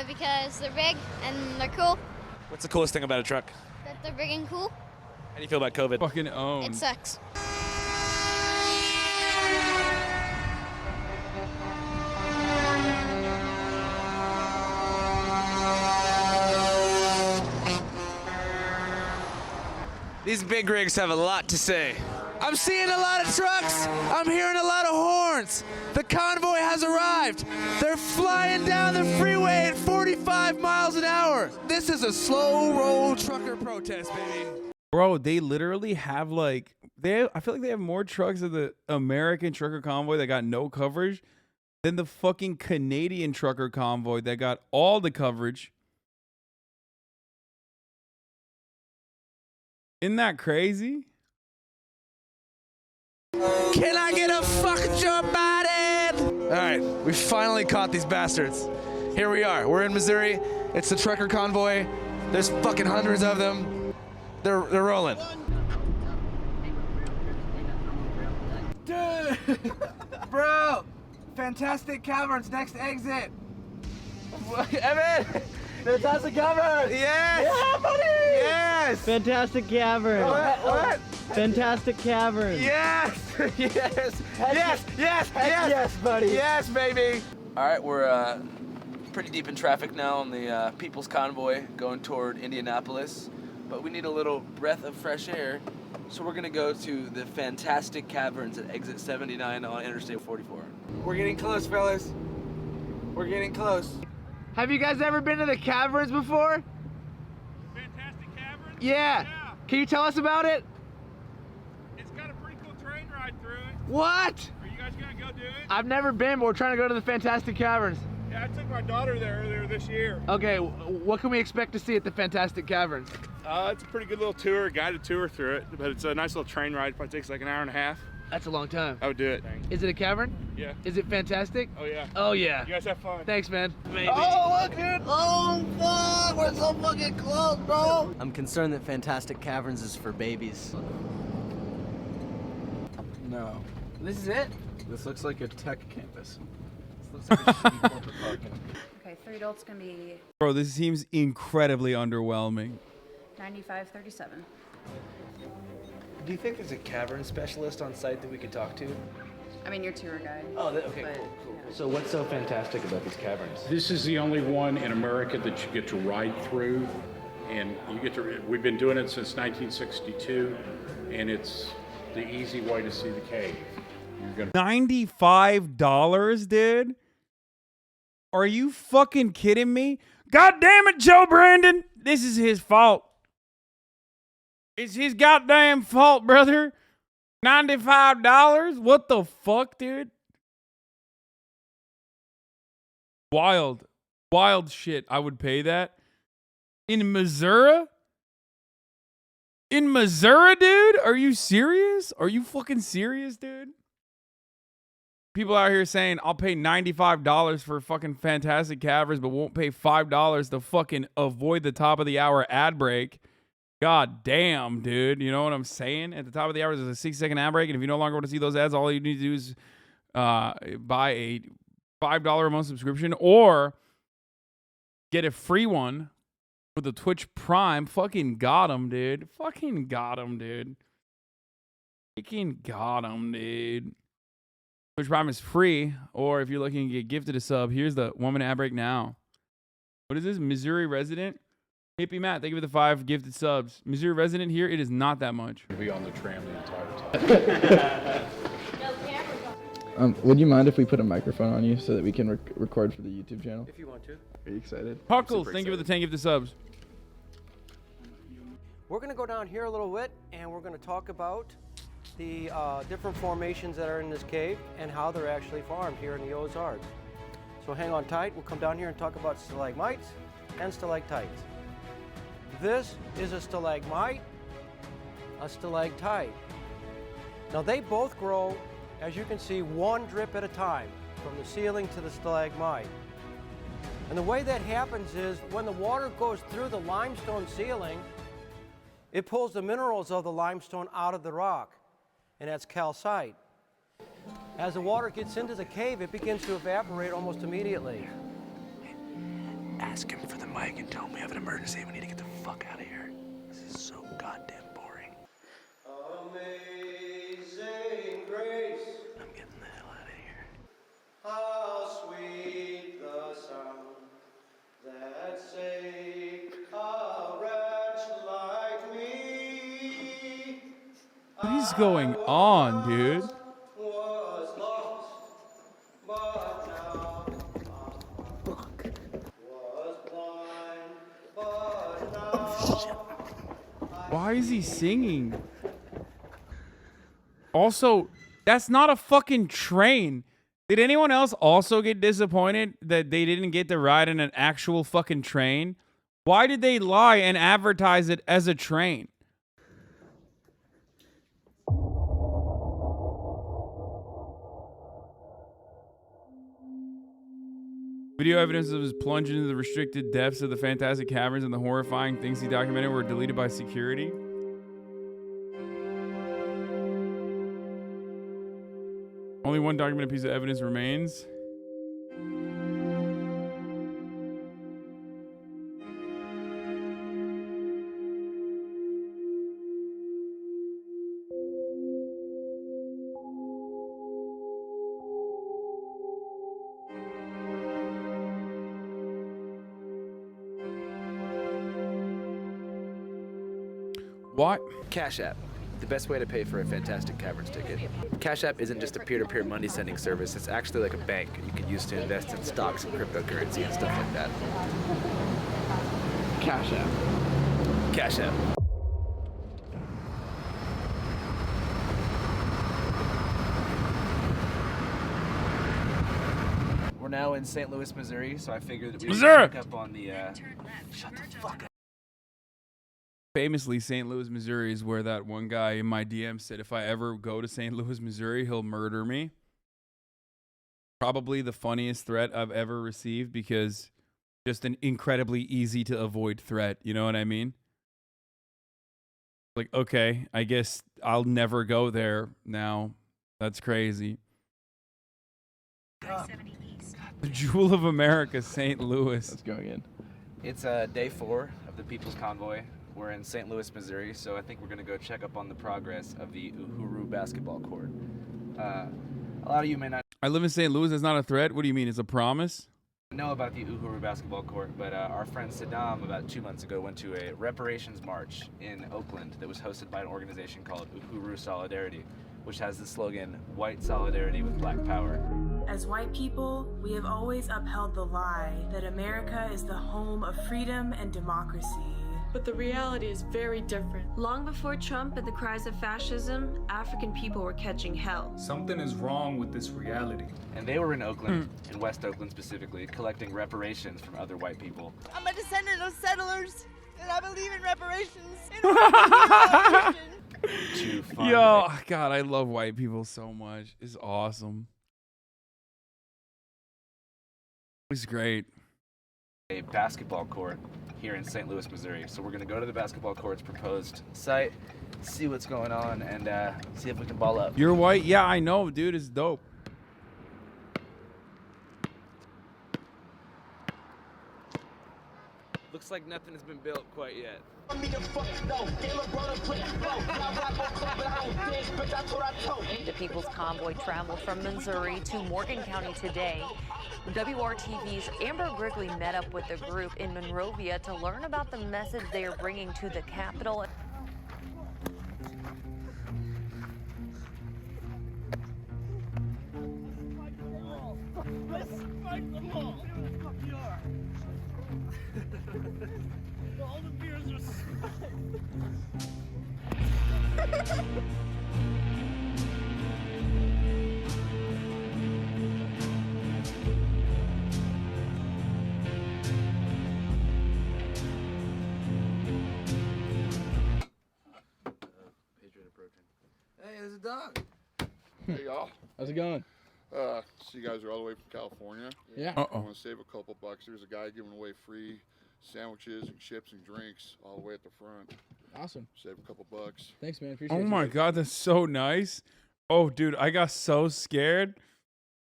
Because they're big and they're cool. What's the coolest thing about a truck? That they're big and cool. How do you feel about COVID? Fucking own. It sucks. These big rigs have a lot to say. I'm seeing a lot of trucks. I'm hearing a lot of horns. The convoy has arrived. They're flying down the freeway at 45 miles an hour. This is a slow roll trucker protest, baby. Bro, they literally have I feel like they have more trucks of the American trucker convoy that got no coverage than the fucking Canadian trucker convoy that got all the coverage. Isn't that crazy? Can I get a fuck Joe Biden? All right, we finally caught these bastards. Here we are. We're in Missouri. It's the trucker convoy. There's fucking hundreds of them. They're rolling. Dude! Bro! Fantastic Caverns, next exit! Evan! Fantastic Caverns! Yes! Yeah, buddy! Yes! Fantastic Caverns! What? Fantastic Caverns! Yes! Yes! Yes! Yes! Yes, buddy! Yes, baby! All right, we're pretty deep in traffic now on the People's Convoy going toward Indianapolis, but we need a little breath of fresh air, so we're gonna go to the Fantastic Caverns at exit 79 on Interstate 44. We're getting close, fellas. We're getting close. Have you guys ever been to the caverns before? Fantastic Caverns? Yeah. Can you tell us about it? It's got a pretty cool train ride through it. What? Are you guys gonna go do it? I've never been, but we're trying to go to the Fantastic Caverns. Yeah, I took my daughter there earlier this year. Okay, what can we expect to see at the Fantastic Caverns? It's a pretty good little tour, guided tour through it, but it's a nice little train ride. Probably takes like an hour and a half. That's a long time. I would do it. Is it a cavern? Yeah. Is it fantastic? Oh yeah. Oh yeah. You guys have fun. Thanks, man. Maybe. Oh, look, dude. Oh, fuck. We're so fucking close, bro. I'm concerned that Fantastic Caverns is for babies. No. This is it? This looks like a tech campus. This looks like a shitty corporate parking. Okay, 3 adults can be Bro, this seems incredibly underwhelming. $95.37. Do you think there's a cavern specialist on site that we could talk to? I mean, your tour guide. Oh, okay, cool. So what's so fantastic about these caverns? This is the only one in America that you get to ride through, and you get to. We've been doing it since 1962, and it's the easy way to see the cave. You're gonna $95, dude? Are you fucking kidding me? God damn it, Joe Brandon. This is his fault. It's his goddamn fault, brother. $95? What the fuck, dude? Wild. Wild shit. I would pay that. In Missouri? In Missouri, dude? Are you serious? Are you fucking serious, dude? People out here saying, I'll pay $95 for fucking Fantastic Cavers, but won't pay $5 to fucking avoid the top of the hour ad break. God damn, dude. You know what I'm saying? At the top of the hour, there's a 6-second ad break, and if you no longer want to see those ads, all you need to do is buy a $5 a month subscription or get a free one with a Twitch Prime. Fucking got him, dude. Fucking got him, dude. Fucking got him, dude. Twitch Prime is free, or if you're looking to get gifted a sub, here's the 1-minute ad break now. What is this? Missouri resident? Hippie Matt, thank you for the 5 gifted subs. Missouri resident here, it is not that much. be on the tram the entire time. Would you mind if we put a microphone on you so that we can record for the YouTube channel? If you want to. Are you excited? Huckles, thank you for the 10 gifted subs. We're going to go down here a little bit, and we're going to talk about the different formations that are in this cave and how they're actually formed here in the Ozarks. So hang on tight. We'll come down here and talk about stalagmites and stalactites. This is a stalagmite, a stalactite. Now they both grow, as you can see, one drip at a time from the ceiling to the stalagmite. And the way that happens is when the water goes through the limestone ceiling, it pulls the minerals of the limestone out of the rock, and that's calcite. As the water gets into the cave, it begins to evaporate almost immediately. Ask him for the mic and tell him we have an emergency. We need to get the fuck out of here. This is so goddamn boring. Amazing grace. I'm getting the hell out of here. How sweet the sound that saved a wretch like me. What is going on, dude? Was lost, but now was blind, but now Why is he singing? Also, that's not a fucking train. Did anyone else also get disappointed that they didn't get to ride in an actual fucking train? Why did they lie and advertise it as a train? Video evidence of his plunge into the restricted depths of the Fantastic Caverns and the horrifying things he documented were deleted by security. Only one documented piece of evidence remains. What? Cash App, the best way to pay for a Fantastic Caverns ticket. Cash App isn't just a peer-to-peer money sending service, it's actually like a bank you can use to invest in stocks and cryptocurrency and stuff like that. Cash App. Cash App. We're now in St. Louis, Missouri, so I figured that we would pick up on the shut the fuck up. Famously, St. Louis, Missouri is where that one guy in my DM said if I ever go to St. Louis, Missouri, he'll murder me. Probably the funniest threat I've ever received because just an incredibly easy to avoid threat. You know what I mean? Like, okay, I guess I'll never go there now. That's crazy. The Jewel of America, St. Louis. Let's go again. It's day 4 of the People's Convoy. We're in St. Louis, Missouri, so I think we're going to go check up on the progress of the Uhuru basketball court. A lot of you may not I live in St. Louis. That's not a threat. What do you mean? It's a promise? know about the Uhuru basketball court, but our friend Saddam about 2 months ago went to a reparations march in Oakland that was hosted by an organization called Uhuru Solidarity. which has the slogan, "White Solidarity with Black Power." As white people, we have always upheld the lie that America is the home of freedom and democracy. But the reality is very different. Long before Trump and the cries of fascism, African people were catching hell. Something is wrong with this reality. And they were in Oakland, in West Oakland specifically, collecting reparations from other white people. I'm a descendant of settlers, and I believe in reparations. Yo, God, I love white people so much. It's awesome. It's great. A basketball court here in St. Louis, Missouri. So we're gonna go to the basketball court's proposed site, see what's going on, and see if we can ball up. You're white? Yeah, I know, dude. It's dope. Looks like nothing has been built quite yet. The People's Convoy traveled from Missouri to Morgan County today. WRTV's Amber Grigley met up with the group in Monrovia to learn about the message they are bringing to the Capitol. All the beers are Hey, there's a dog. Hey y'all. How's it going? So you guys are all the way from California. Yeah. I want to save a couple bucks. There's a guy giving away free sandwiches and chips and drinks all the way at the front. Awesome. Save a couple bucks. Thanks, man. Appreciate Oh it. my God, that's so nice. Oh, dude, I got so scared.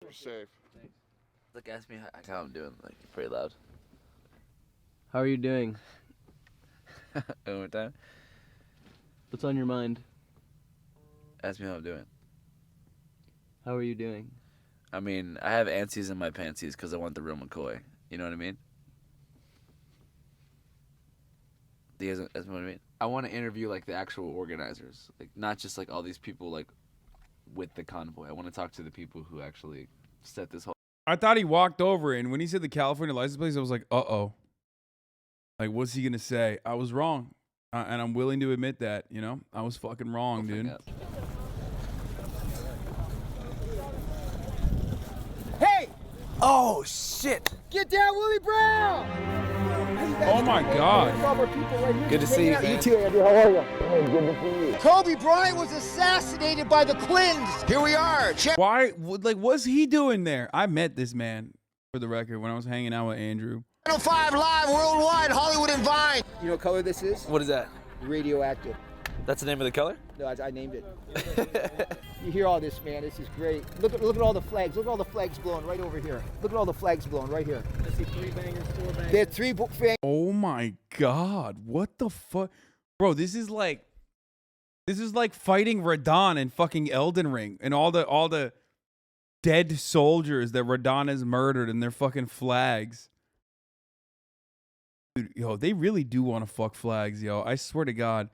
We're safe. Look, ask me how I'm doing. Like, pretty loud. How are you doing? One more time. What's on your mind? Ask me how I'm doing. How are you doing? I mean, I have antsies in my pantsies because I want the real McCoy. You know what I mean? Do you guys know what I mean? I want to interview like the actual organizers, like not just like all these people like with the convoy. I want to talk to the people who actually set this whole. I thought he walked over, and when he said the California license plate, I was like, uh-oh. Like, what's he going to say? I was wrong. And I'm willing to admit that, you know? I was fucking wrong, dude. Hey! Oh, shit! Get down, Willie Brown! Oh, my God. Good to see you, man. You too, Andrew. How are you? Hey, good to see you. Kobe Bryant was assassinated by the Clintons. Here we are. Why? Like, what's he doing there? I met this man, for the record, when I was hanging out with Andrew. 105 live worldwide, Hollywood and Vine. You know what color this is? What is that? Radioactive. That's the name of the color? No, I named it. You hear all this, man. This is great. Look at all the flags. Look at all the flags blowing right over here. Look at all the flags blowing right here. I see 3 bangers, 4 bangers. They had 3 bangers. Oh my God. What the fuck? Bro, this is like fighting Radon in fucking Elden Ring and all the dead soldiers that Radon has murdered and their fucking flags. Dude, yo, they really do want to fuck flags, yo. I swear to God.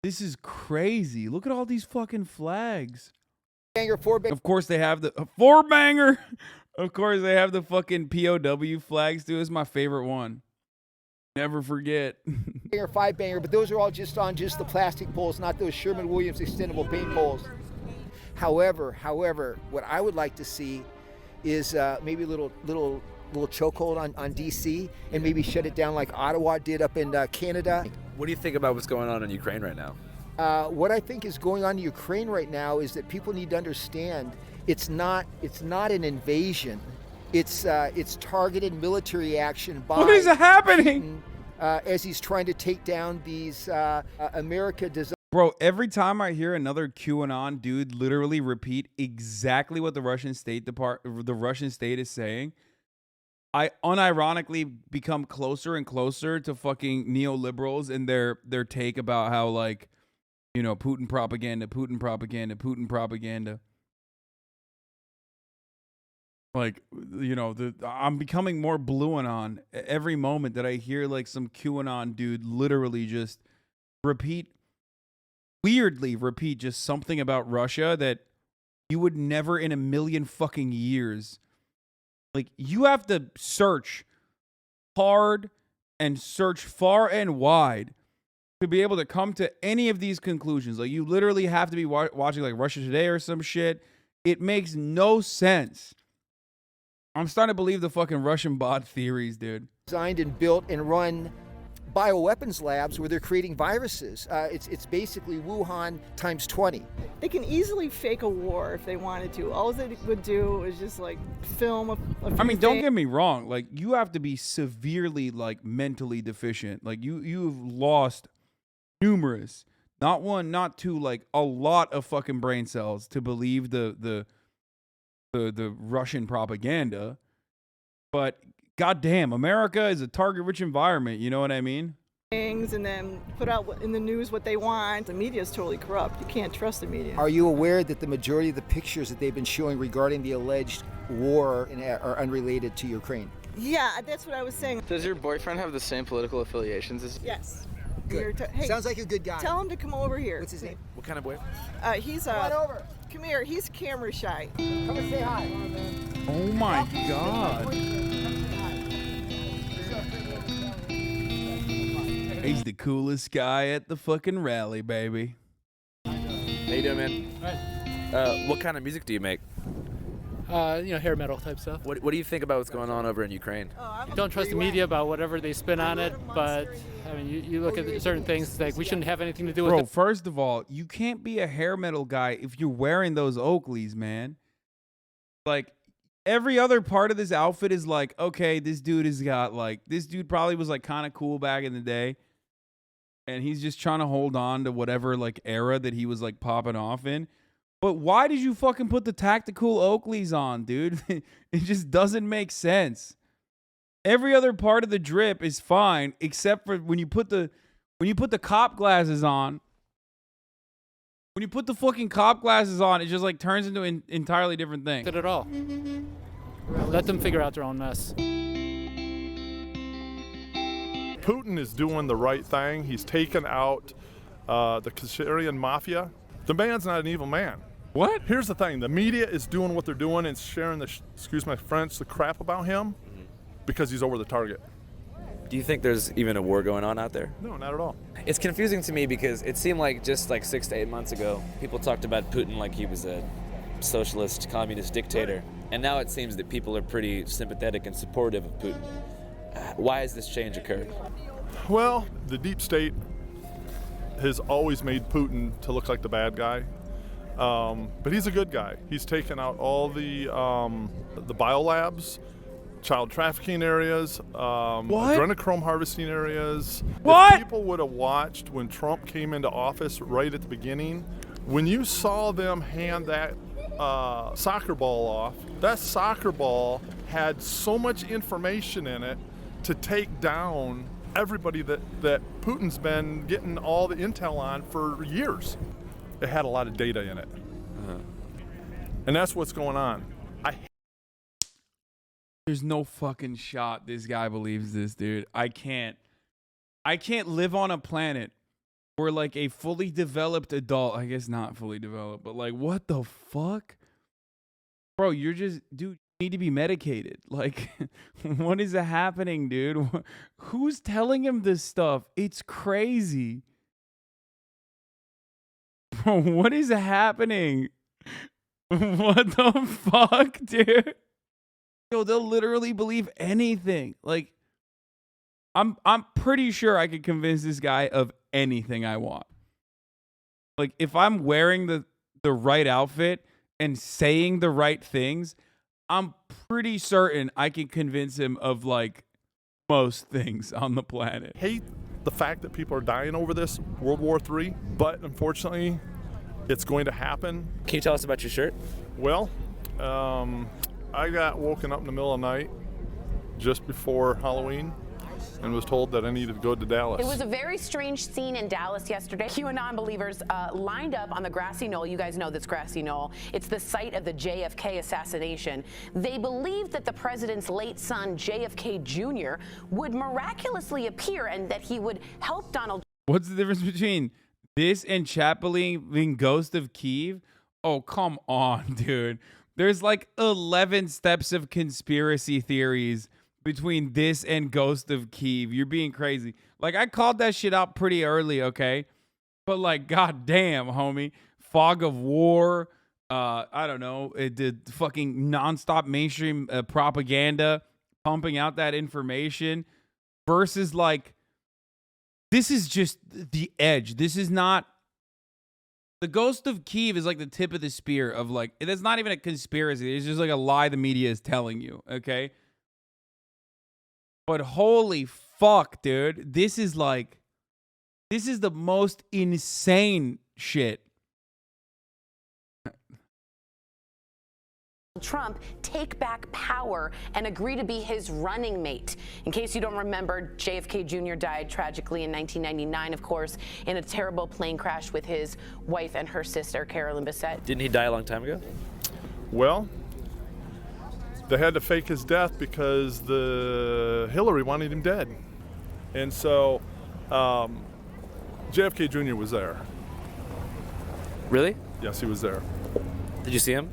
This is crazy. Look at all these fucking flags. Banger, 4 banger. Of course they have the 4 banger. Of course they have the fucking POW flags, dude. It's my favorite one. Never forget. Banger, 5 banger, but those are all just on the plastic poles, not those Sherman-Williams extendable paint poles. However, what I would like to see is maybe a little chokehold on DC and maybe shut it down like Ottawa did up in Canada. What do you think about what's going on in Ukraine right now? What I think is going on in Ukraine right now is that people need to understand it's not an invasion. It's targeted military action by what is happening? Putin, as he's trying to take down these America design. Bro, every time I hear another QAnon dude literally repeat exactly what the Russian state is saying, I unironically become closer and closer to fucking neoliberals and their take about how, like, you know, Putin propaganda. Like, you know, I'm becoming more BlueAnon every moment that I hear like some QAnon dude literally just weirdly repeat just something about Russia that you would never in a million fucking years. Like, you have to search hard and search far and wide to be able to come to any of these conclusions. Like, you literally have to be watching like Russia Today or some shit. It makes no sense. I'm starting to believe the fucking Russian bot theories, dude. Designed and built and run bioweapons labs where they're creating viruses. It's basically Wuhan times 20. They can easily fake a war if they wanted to. All they would do is just like film a few I mean, don't things. get me wrong. Like, you have to be severely like mentally deficient. Like, you've lost numerous, not one, not two, like a lot of fucking brain cells to believe the Russian propaganda. But goddamn, America is a target-rich environment. You know what I mean? Things and then put out in the news what they want. The media is totally corrupt. You can't trust the media. Are you aware that the majority of the pictures that they've been showing regarding the alleged war are unrelated to Ukraine? Yeah, that's what I was saying. Does your boyfriend have the same political affiliations as you? Yes. Good. Hey, Sounds like a good guy. Tell him to come over here. What's his name? What kind of boyfriend? He's Come on over. Come here. He's camera shy. Come and say hi. Oh my God. He's the coolest guy at the fucking rally, baby. How you doing, man? What kind of music do you make? Hair metal type stuff. What do you think about what's going on over in Ukraine? Don't trust the media about whatever they spin on it, but I mean, you look at certain things like we shouldn't have anything to do with Bro, it. first of all, you can't be a hair metal guy if you're wearing those Oakleys, man. Like, every other part of this outfit is like, okay, this dude probably was like kind of cool back in the day. And he's just trying to hold on to whatever like era that he was like popping off in. But why did you fucking put the tactical Oakleys on, dude? It just doesn't make sense. Every other part of the drip is fine, except for when you put the cop glasses on. When you put the fucking cop glasses on, it just like turns into an entirely different thing. At all. Let them figure out their own mess. Putin is doing the right thing. He's taken out the Syrian mafia. The man's not an evil man. What? Here's the thing. The media is doing what they're doing and sharing the, excuse my French, the crap about him because he's over the target. Do you think there's even a war going on out there? No, not at all. It's confusing to me because it seemed like just like 6 to 8 months ago, people talked about Putin like he was a socialist, communist dictator. And now it seems that people are pretty sympathetic and supportive of Putin. Why has this change occurred? Well, the deep state has always made Putin to look like the bad guy. But he's a good guy. He's taken out all the biolabs, child trafficking areas, adrenochrome harvesting areas. What? If people would have watched when Trump came into office right at the beginning, when you saw them hand that soccer ball off, that soccer ball had so much information in it to take down everybody that Putin's been getting all the intel on for years. It had a lot of data in it. And that's what's going on. There's no fucking shot this guy believes this, dude. I can't live on a planet where like a fully developed adult, I guess not fully developed, but like what the fuck? Bro, you're just, dude, you need to be medicated. Like, what is happening, dude? Who's telling him this stuff? It's crazy. Bro, what is happening? What the fuck, dude? Yo, they'll literally believe anything. Like, I'm pretty sure I could convince this guy of anything I want. Like, if I'm wearing the right outfit and saying the right things, I'm pretty certain I can convince him of like most things on the planet. Hate the fact that people are dying over this, World War III, but unfortunately, it's going to happen. Can you tell us about your shirt? Well, I got woken up in the middle of the night just before Halloween, and was told that I needed to go to Dallas. It was a very strange scene in Dallas yesterday. QAnon believers lined up on the grassy knoll. You guys know this grassy knoll. It's the site of the JFK assassination. They believed that the president's late son, JFK Jr., would miraculously appear and that he would help Donald. What's the difference between this and Chaplin Ghost of Kiev? Oh, come on, dude. There's like 11 steps of conspiracy theories between this and Ghost of Kiev. You're being crazy. Like, I called that shit out pretty early, okay? But like, goddamn, homie. Fog of war. I don't know. It did fucking nonstop mainstream propaganda pumping out that information versus like, this is just the edge. This is not. The Ghost of Kiev is like the tip of the spear of like, that's not even a conspiracy. It's just like a lie the media is telling you, okay? But holy fuck, dude. This is like, this is the most insane shit. Trump take back power and agree to be his running mate. In case you don't remember, JFK Jr. died tragically in 1999, of course, in a terrible plane crash with his wife and her sister, Carolyn Bessette. Didn't he die a long time ago? Well, they had to fake his death because the Hillary wanted him dead. And so JFK Jr. was there. Really? Yes, he was there. Did you see him?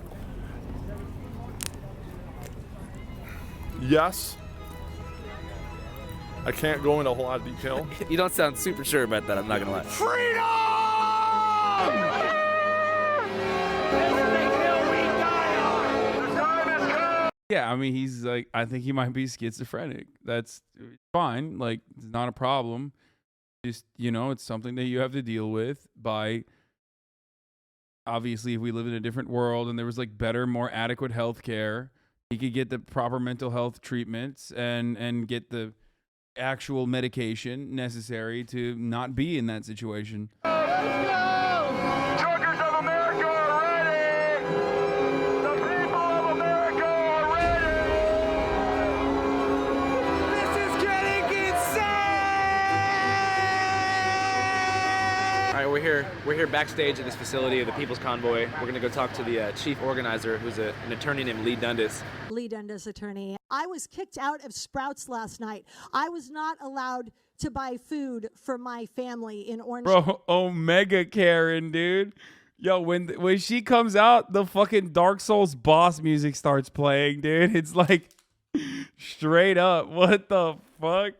Yes. I can't go into a whole lot of detail. You don't sound super sure about that, I'm not gonna lie. Yeah, I mean, he's like, I think he might be schizophrenic. That's fine. Like, it's not a problem. Just, you know, it's something that you have to deal with by, obviously, if we live in a different world and there was like better, more adequate health care, he could get the proper mental health treatments and get the actual medication necessary to not be in that situation. Truckers of America are ready! The people of America are ready! This is getting insane! All right, we're here backstage at this facility of the People's Convoy. We're gonna go talk to the chief organizer, who's an attorney named Lee Dundas. Lee Dundas, attorney. I was kicked out of Sprouts last night. I was not allowed to buy food for my family in Orange. Bro, Omega Karen, dude. Yo, when she comes out, the fucking Dark Souls boss music starts playing, dude. It's like straight up. What the fuck?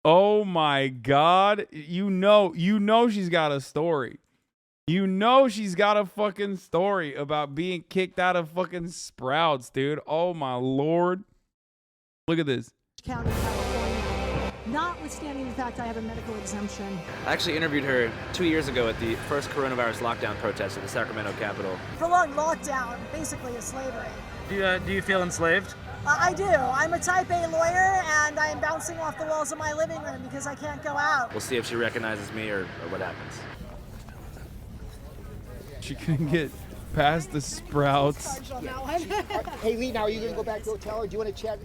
Oh my God. You know she's got a story. You know she's got a fucking story about being kicked out of fucking Sprouts, dude. Oh my Lord. Look at this. County, California, notwithstanding the fact I have a medical exemption. I actually interviewed her 2 years ago at the first coronavirus lockdown protest at the Sacramento Capitol. Prolonged lockdown, basically a slavery. Do you feel enslaved? I do. I'm a type A lawyer, and I am bouncing off the walls of my living room because I can't go out. We'll see if she recognizes me or what happens. She couldn't get past the Sprouts. Hey, Lee, now are you going to go back to the hotel, or do you want to chat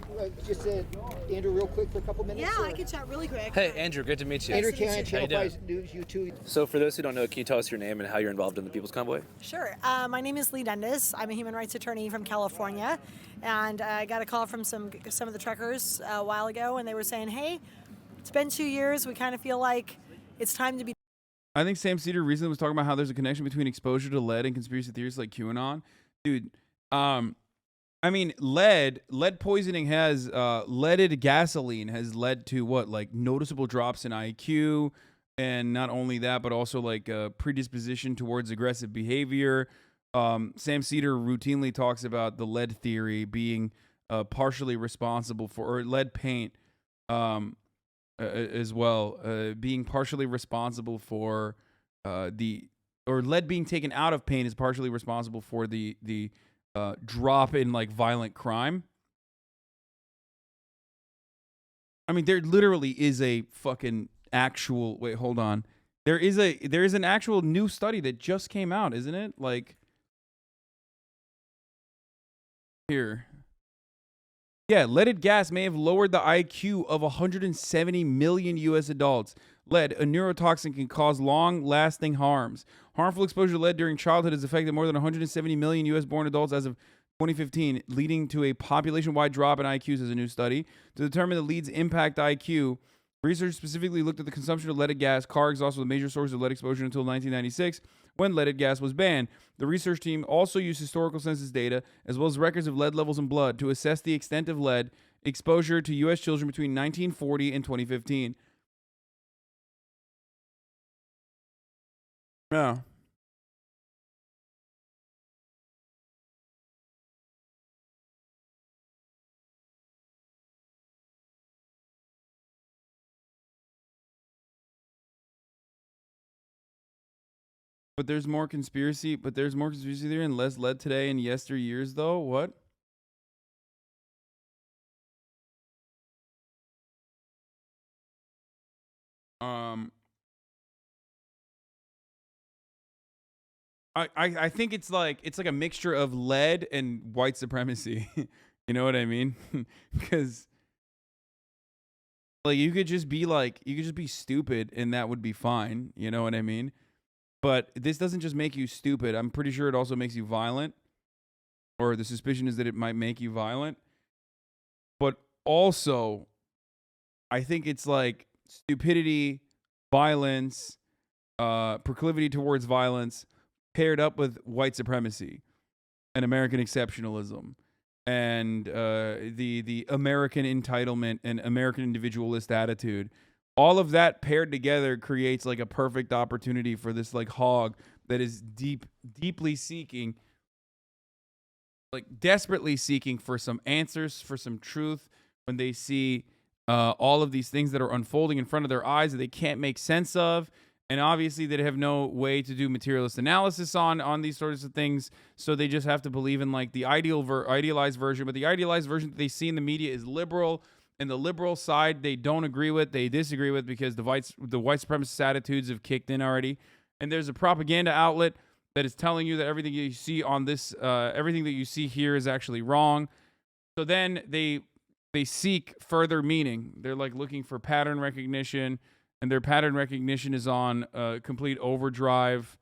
Andrew real quick for a couple minutes? Yeah, I can chat really quick. Hey, Andrew, good to meet you. Andrew Nice to meet Cannon, you. Channel How you 5 News, you too. So for those who don't know, can you tell us your name and how you're involved in the People's Convoy? Sure. My name is Lee Dundas. I'm a human rights attorney from California, and I got a call from some of the truckers a while ago, and they were saying, hey, it's been 2 years. We kind of feel like it's time to be. I think Sam Cedar recently was talking about how there's a connection between exposure to lead and conspiracy theories like QAnon. Dude, I mean, lead poisoning has, leaded gasoline has led to what, like noticeable drops in IQ. And not only that, but also like predisposition towards aggressive behavior. Sam Cedar routinely talks about the lead theory being partially responsible for, or lead paint as well, being partially responsible for lead being taken out of paint is partially responsible for the drop in like violent crime. I mean, there literally is a fucking actual, wait, hold on. There is an actual new study that just came out, isn't it? Like, here. Yeah, leaded gas may have lowered the IQ of 170 million U.S. adults. Lead, a neurotoxin, can cause long-lasting harms. Harmful exposure to lead during childhood has affected more than 170 million U.S.-born adults as of 2015, leading to a population-wide drop in IQs, as a new study. To determine the lead's impact IQ, research specifically looked at the consumption of leaded gas. Car exhaust was a major source of lead exposure until 1996, when leaded gas was banned. The research team also used historical census data, as well as records of lead levels in blood, to assess the extent of lead exposure to U.S. children between 1940 and 2015. Yeah. But there's more conspiracy theory and less lead today and yesteryears, though. What? I think it's like a mixture of lead and white supremacy. You know what I mean? Because like you could just be stupid and that would be fine. You know what I mean? But this doesn't just make you stupid. I'm pretty sure it also makes you violent. Or the suspicion is that it might make you violent. But also, I think it's like stupidity, violence, proclivity towards violence, paired up with white supremacy and American exceptionalism and the American entitlement and American individualist attitude. All of that paired together creates like a perfect opportunity for this like hog that is deeply seeking, like desperately seeking for some answers, for some truth when they see all of these things that are unfolding in front of their eyes that they can't make sense of. And obviously they have no way to do materialist analysis on these sorts of things. So they just have to believe in like the idealized version. But the idealized version that they see in the media is liberal. And the liberal side they don't agree with, they disagree with, because the white supremacist attitudes have kicked in already. And there's a propaganda outlet that is telling you that everything you see on this, everything that you see here is actually wrong. So then they seek further meaning. They're like looking for pattern recognition, and their pattern recognition is on complete overdrive,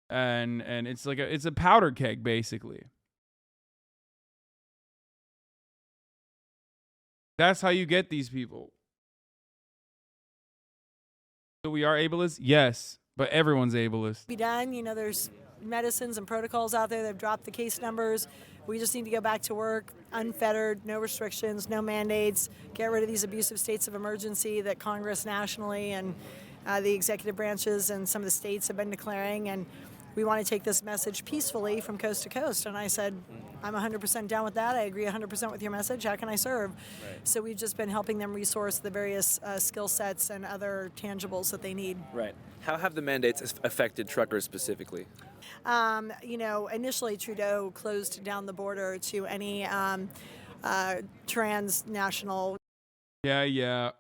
and it's like it's a powder keg basically. That's how you get these people. So we are ableist? Yes, but everyone's ableist. Be done. You know, there's medicines and protocols out there. They've dropped the case numbers. We just need to go back to work, unfettered, no restrictions, no mandates, get rid of these abusive states of emergency that Congress nationally and the executive branches and some of the states have been declaring. And we want to take this message peacefully from coast to coast. And I said, I'm 100% down with that. I agree 100% with your message. How can I serve? Right. So we've just been helping them resource the various skill sets and other tangibles that they need. Right. How have the mandates affected truckers specifically? You know, initially Trudeau closed down the border to any transnational. Yeah.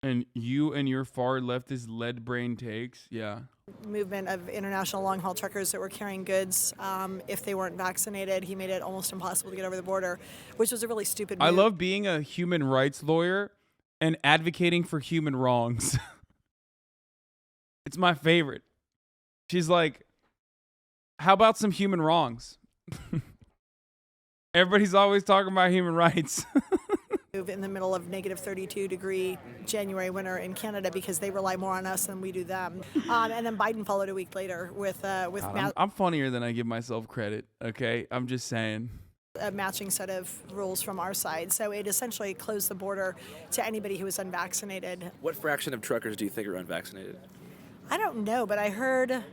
And you and your far leftist lead brain takes, yeah. Movement of international long-haul truckers that were carrying goods. If they weren't vaccinated, he made it almost impossible to get over the border, which was a really stupid move. I love being a human rights lawyer and advocating for human wrongs. It's my favorite. She's like, how about some human wrongs? Everybody's always talking about human rights. In the middle of negative 32-degree January winter in Canada because they rely more on us than we do them. And then Biden followed a week later with I'm funnier than I give myself credit, okay? I'm just saying. A matching set of rules from our side. So it essentially closed the border to anybody who was unvaccinated. What fraction of truckers do you think are unvaccinated? I don't know, but I heard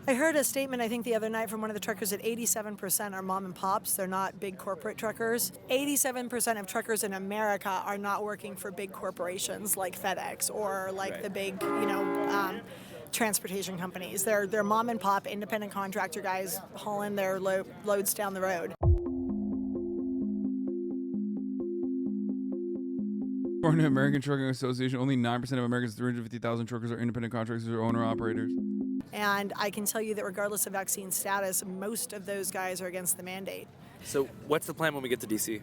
a statement, I think, the other night from one of the truckers that 87% are mom and pops. They're not big corporate truckers. 87% of truckers in America are not working for big corporations like FedEx or like the big, transportation companies. They're mom and pop independent contractor guys hauling their loads down the road. According to American Trucking Association, only 9% of America's 350,000 truckers are independent contractors or owner-operators. And I can tell you that regardless of vaccine status, most of those guys are against the mandate. So what's the plan when we get to D.C.?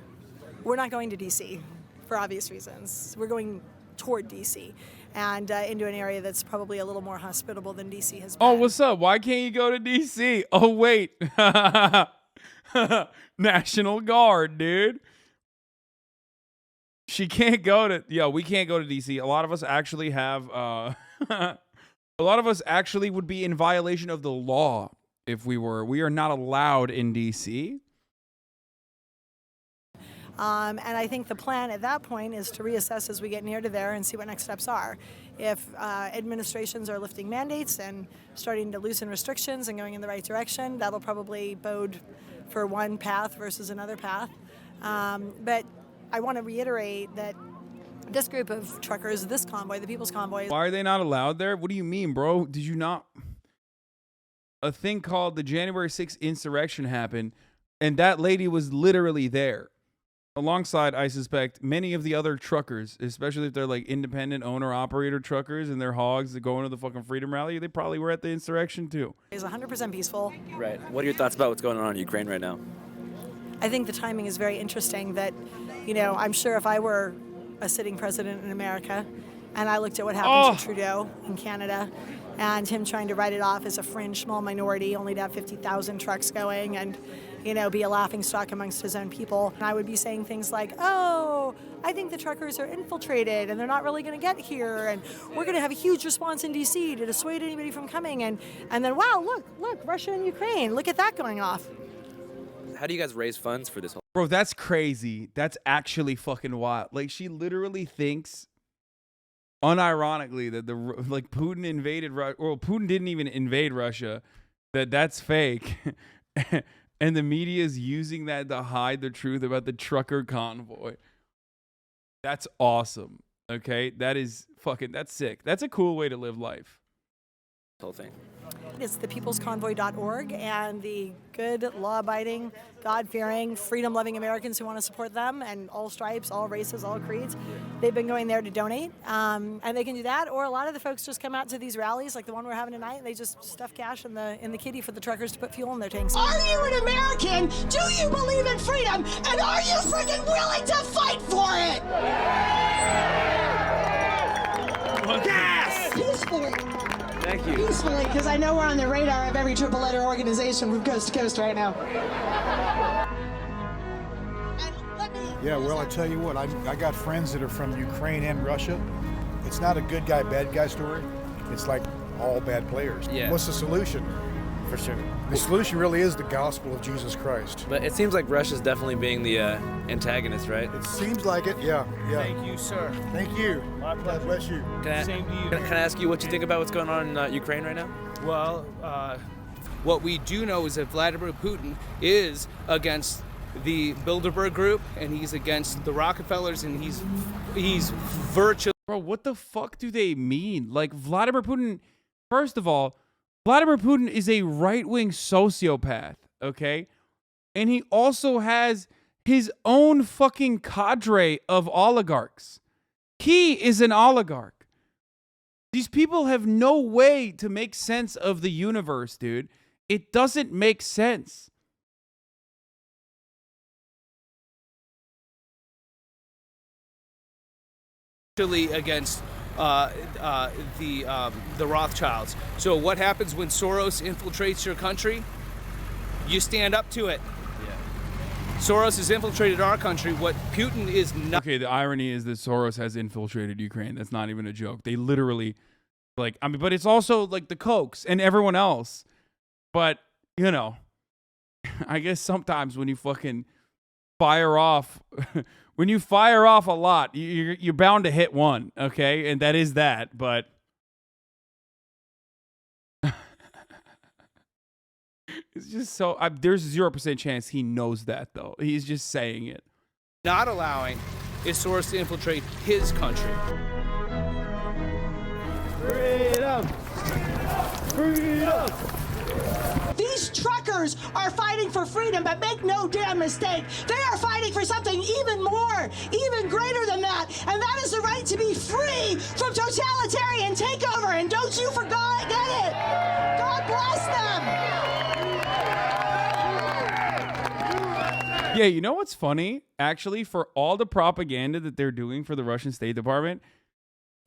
We're not going to D.C. for obvious reasons. We're going toward D.C. and into an area that's probably a little more hospitable than D.C. has been. Oh, what's up? Why can't you go to D.C.? Oh, wait. National Guard, dude. She can't go to... Yo, we can't go to D.C. A lot of us actually have... a lot of us actually would be in violation of the law if we were. We are not allowed in D.C. And I think the plan at that point is to reassess as we get near to there and see what next steps are. If administrations are lifting mandates and starting to loosen restrictions and going in the right direction, that'll probably bode for one path versus another path. But I want to reiterate that this group of truckers, this convoy, the People's Convoy... Why are they not allowed there? What do you mean, bro? Did you not... A thing called the January 6th insurrection happened, and that lady was literally there. Alongside, I suspect, many of the other truckers, especially if they're like independent owner-operator truckers and they're hogs that go into the fucking Freedom Rally, they probably were at the insurrection too. Is 100% peaceful. Right. What are your thoughts about what's going on in Ukraine right now? I think the timing is very interesting that, you know, I'm sure if I were a sitting president in America and I looked at what happened to Trudeau in Canada and him trying to write it off as a fringe small minority, only to have 50,000 trucks going and, you know, be a laughingstock amongst his own people. And I would be saying things like, oh, I think the truckers are infiltrated and they're not really going to get here and we're going to have a huge response in D.C. to dissuade anybody from coming. And then, wow, look, Russia and Ukraine, look at that going off. How do you guys raise funds for this whole... Bro, that's crazy. That's actually fucking wild. Like, she literally thinks, unironically, that Putin invaded Russia. Well, Putin didn't even invade Russia. That's fake. And the media is using that to hide the truth about the trucker convoy. That's awesome. Okay? That's sick. That's a cool way to live life. Whole thing. It's thepeoplesconvoy.org, and the good, law-abiding, God-fearing, freedom-loving Americans who want to support them, and all stripes, all races, all creeds, they've been going there to donate, and they can do that. Or a lot of the folks just come out to these rallies, like the one we're having tonight, and they just stuff cash in the kitty for the truckers to put fuel in their tanks. Are you an American? Do you believe in freedom? And are you freaking willing to fight for it? Yes! Peacefully. Thank you. Peacefully, because I know we're on the radar of every triple-letter organization from coast to coast right now. Yeah, well, I tell you what, I got friends that are from Ukraine and Russia. It's not a good guy, bad guy story. It's like all bad players. Yeah. What's the solution? For sure. The solution really is the gospel of Jesus Christ. But it seems like Russia's definitely being the antagonist, right? It seems like it, yeah. Thank you, sir. Thank you. God bless you. Same to you. Can I ask you what you think about what's going on in Ukraine right now? Well, what we do know is that Vladimir Putin is against the Bilderberg Group, and he's against the Rockefellers, and he's virtually... Bro, what the fuck do they mean? Like, Vladimir Putin, first of all, Vladimir Putin is a right-wing sociopath, okay? And he also has his own fucking cadre of oligarchs. He is an oligarch. These people have no way to make sense of the universe, dude. It doesn't make sense. against the Rothschilds. So what happens when Soros infiltrates your country? You stand up to it. Yeah. Soros has infiltrated our country. What Putin is not. Okay, the irony is that Soros has infiltrated Ukraine. That's not even a joke. They literally, like, I mean, but it's also like the Kochs and everyone else. But, you know, I guess sometimes when you fucking fire off, when you fire off a lot, you're bound to hit one, okay? And that is that, but it's just so, there's 0% chance he knows that, though. He's just saying it. Not allowing is Soros to infiltrate his country. Freedom! Freedom! These truckers are fighting for freedom, but make no damn mistake, they are fighting for something even more, even greater than that, and that is the right to be free from totalitarian takeover, and don't you forget it! God bless them! Yeah, you know what's funny? Actually, for all the propaganda that they're doing for the Russian State Department,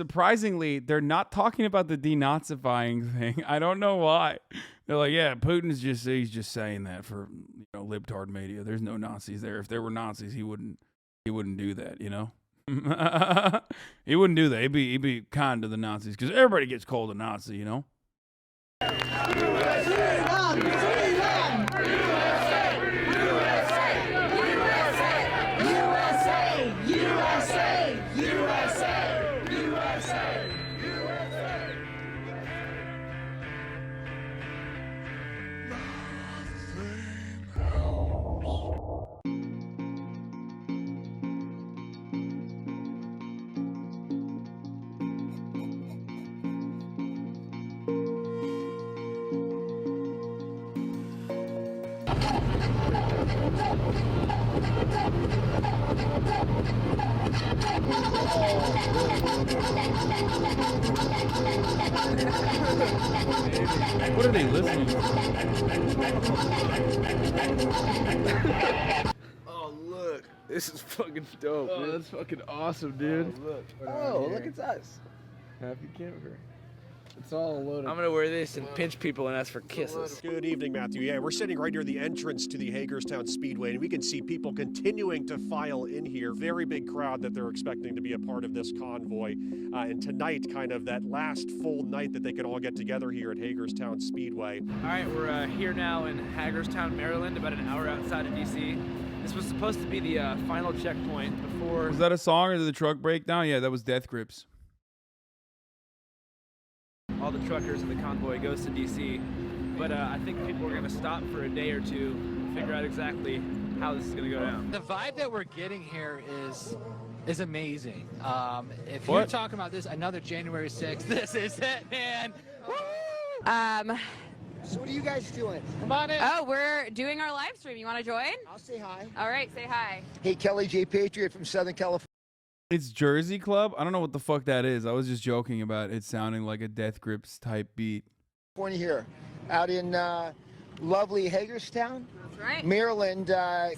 surprisingly, they're not talking about the denazifying thing. I don't know why. They're like, yeah, Putin's he's just saying that for, you know, libtard media. There's no Nazis there. If there were Nazis, he wouldn't do that, you know? He wouldn't do that. He'd be kind to the Nazis because everybody gets called a Nazi, you know? What are they listening to? Oh, look. This is fucking dope, dude. That's fucking awesome, dude. Oh, look, it's us. Happy camper. It's all a load of... I'm gonna wear this and pinch people and ask for kisses. Good evening, Matthew. Yeah, we're sitting right near the entrance to the Hagerstown Speedway, and we can see people continuing to file in here. Very big crowd that they're expecting to be a part of this convoy. And tonight, kind of that last full night that they can all get together here at Hagerstown Speedway. All right, we're here now in Hagerstown, Maryland, about an hour outside of D.C. This was supposed to be the final checkpoint before... Was that a song or did the truck break down? Yeah, that was Death Grips. All the truckers and the convoy goes to D.C. But I think people are going to stop for a day or two and figure out exactly how this is going to go down. The vibe that we're getting here is amazing. If What? you're talking about this, another January 6th, this is it, man. Woo! So what are you guys doing? Come on in. Oh, we're doing our live stream. You want to join? I'll say hi. All right, say hi. Hey, Kelly J. Patriot from Southern California. It's Jersey Club? I don't know what the fuck that is. I was just joking about it sounding like a Death Grips type beat. Here, out in lovely Hagerstown, That's right. Maryland.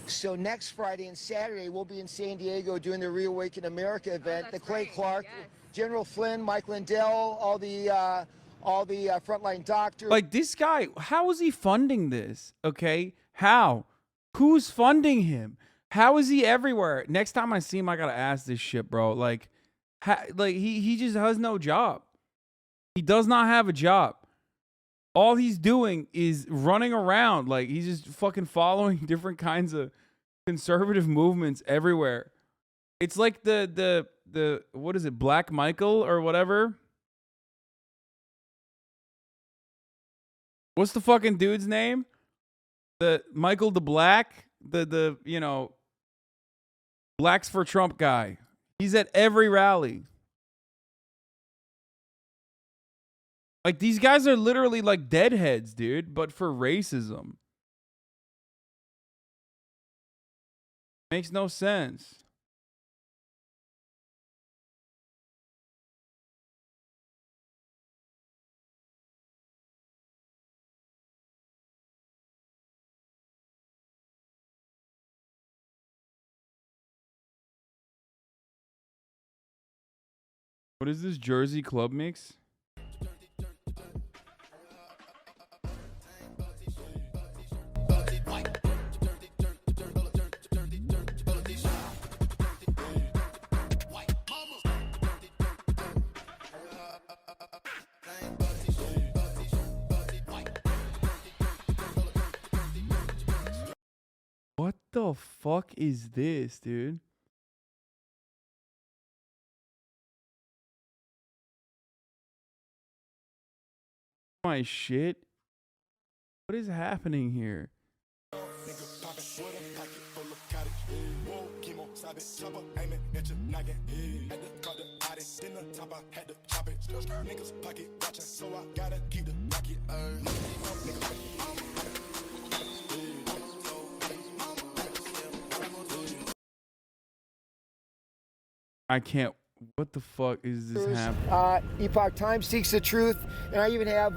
So next Friday and Saturday, we'll be in San Diego doing the Reawaken America event. The Clay Clark, General Flynn, Mike Lindell, all the frontline doctors. Like, this guy, how is he funding this? Okay? How? Who's funding him? How is he everywhere? Next time I see him, I gotta ask this shit, bro. Like, he just has no job. He does not have a job. All he's doing is running around. Like, he's just fucking following different kinds of conservative movements everywhere. It's like the what is it, Black Michael or whatever? What's the fucking dude's name? The Michael the Black? The you know, Blacks for Trump guy. He's at every rally. Like, these guys are literally like deadheads, dude, but for racism. Makes no sense. What is this Jersey Club mix? What the fuck is this, dude? My shit. What is happening here? I can't What the fuck is this happening? Epoch Times seeks the truth, and I even have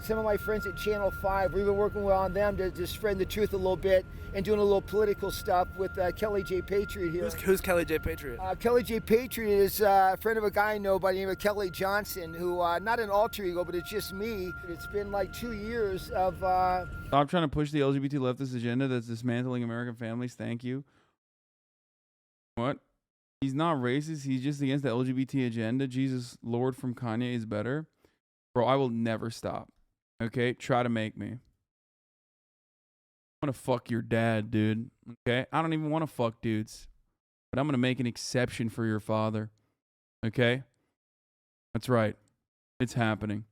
some of my friends at Channel 5. We've been working on them to spread the truth a little bit and doing a little political stuff with Kelly J. Patriot here. Who's Kelly J. Patriot? Kelly J. Patriot is a friend of a guy I know by the name of Kelly Johnson, who, not an alter ego, but it's just me. It's been like 2 years of... Stop trying to push the LGBT leftist agenda that's dismantling American families. Thank you. What? He's not racist. He's just against the LGBT agenda. Jesus Lord from Kanye is better. Bro, I will never stop. Okay? Try to make me. I'm going to fuck your dad, dude. Okay? I don't even want to fuck dudes. But I'm going to make an exception for your father. Okay? That's right. It's happening.